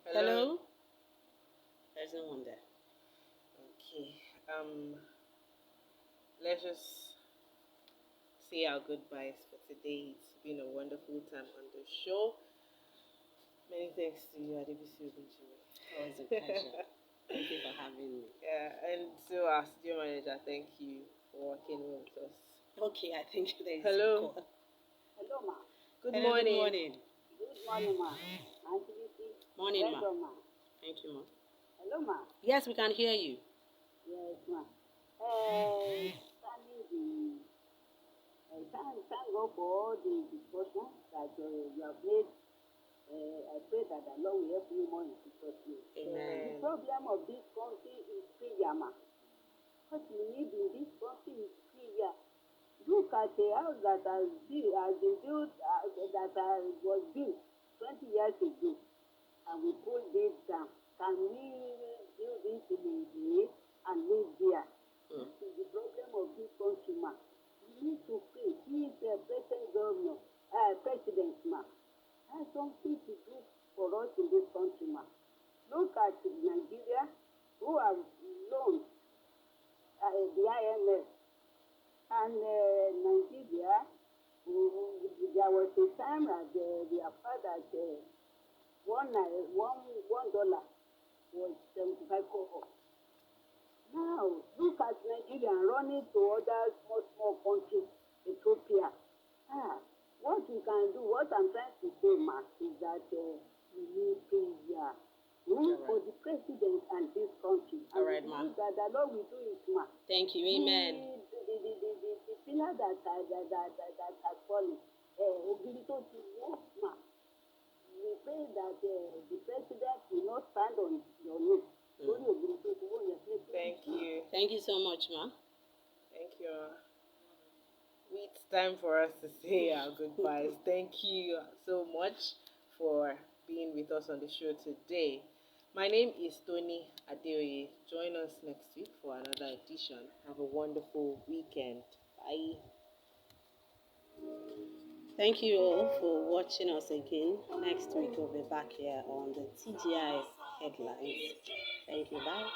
Hello. Hello? There's no one there. Okay. Let's just say our goodbyes for today. It's been a wonderful time on the show. Many thanks to you, Adebisi Ogunjimi. Always a pleasure. Thank you for having me. Yeah, and to our studio manager, thank you for working with us. Okay, I think there is Hello. a call. Hello, ma. Good Hello, morning. Good morning. Good morning, ma. Auntie Lucy. Morning, ma. Welcome, ma. Thank you, ma. Hello, ma. Yes, we can hear you. Yes, ma. Thank God for all the discussion that you have made. I pray that the Lord will help you more in Jesus' name. Amen. The problem of this country is prayer, ma. What we need in this country is prayer. Look at the house that has been built, was built 20 years ago, and we pulled it down. Can we build it in a day and live there? This is the problem of this country, ma. We need to pray. He is the president, ma. Has something to do for us in this country, ma. Look at Nigeria, who have loaned the IMF. And Nigeria, there was a time that they have heard that $1 was 75 kobo. Now, look at Nigeria and run it to other small countries, Ethiopia. What we can do, what I'm trying to say, ma, is that we need prayer. For the president and this country. All right, ma. That the Lord will do it, ma. Thank you. Amen. The pillar that has fallen, ma. We pray that the president will not stand on your name. Thank you. Thank you so much, ma. Thank you. It's time for us to say our goodbyes. Thank you so much for being with us on the show today. My name is Toni and Adebisi. Join us next week for another edition. Have a wonderful weekend. Bye. Thank you all for watching us again. Next week we'll be back here on the Tgif Headlines. Thank you. Bye.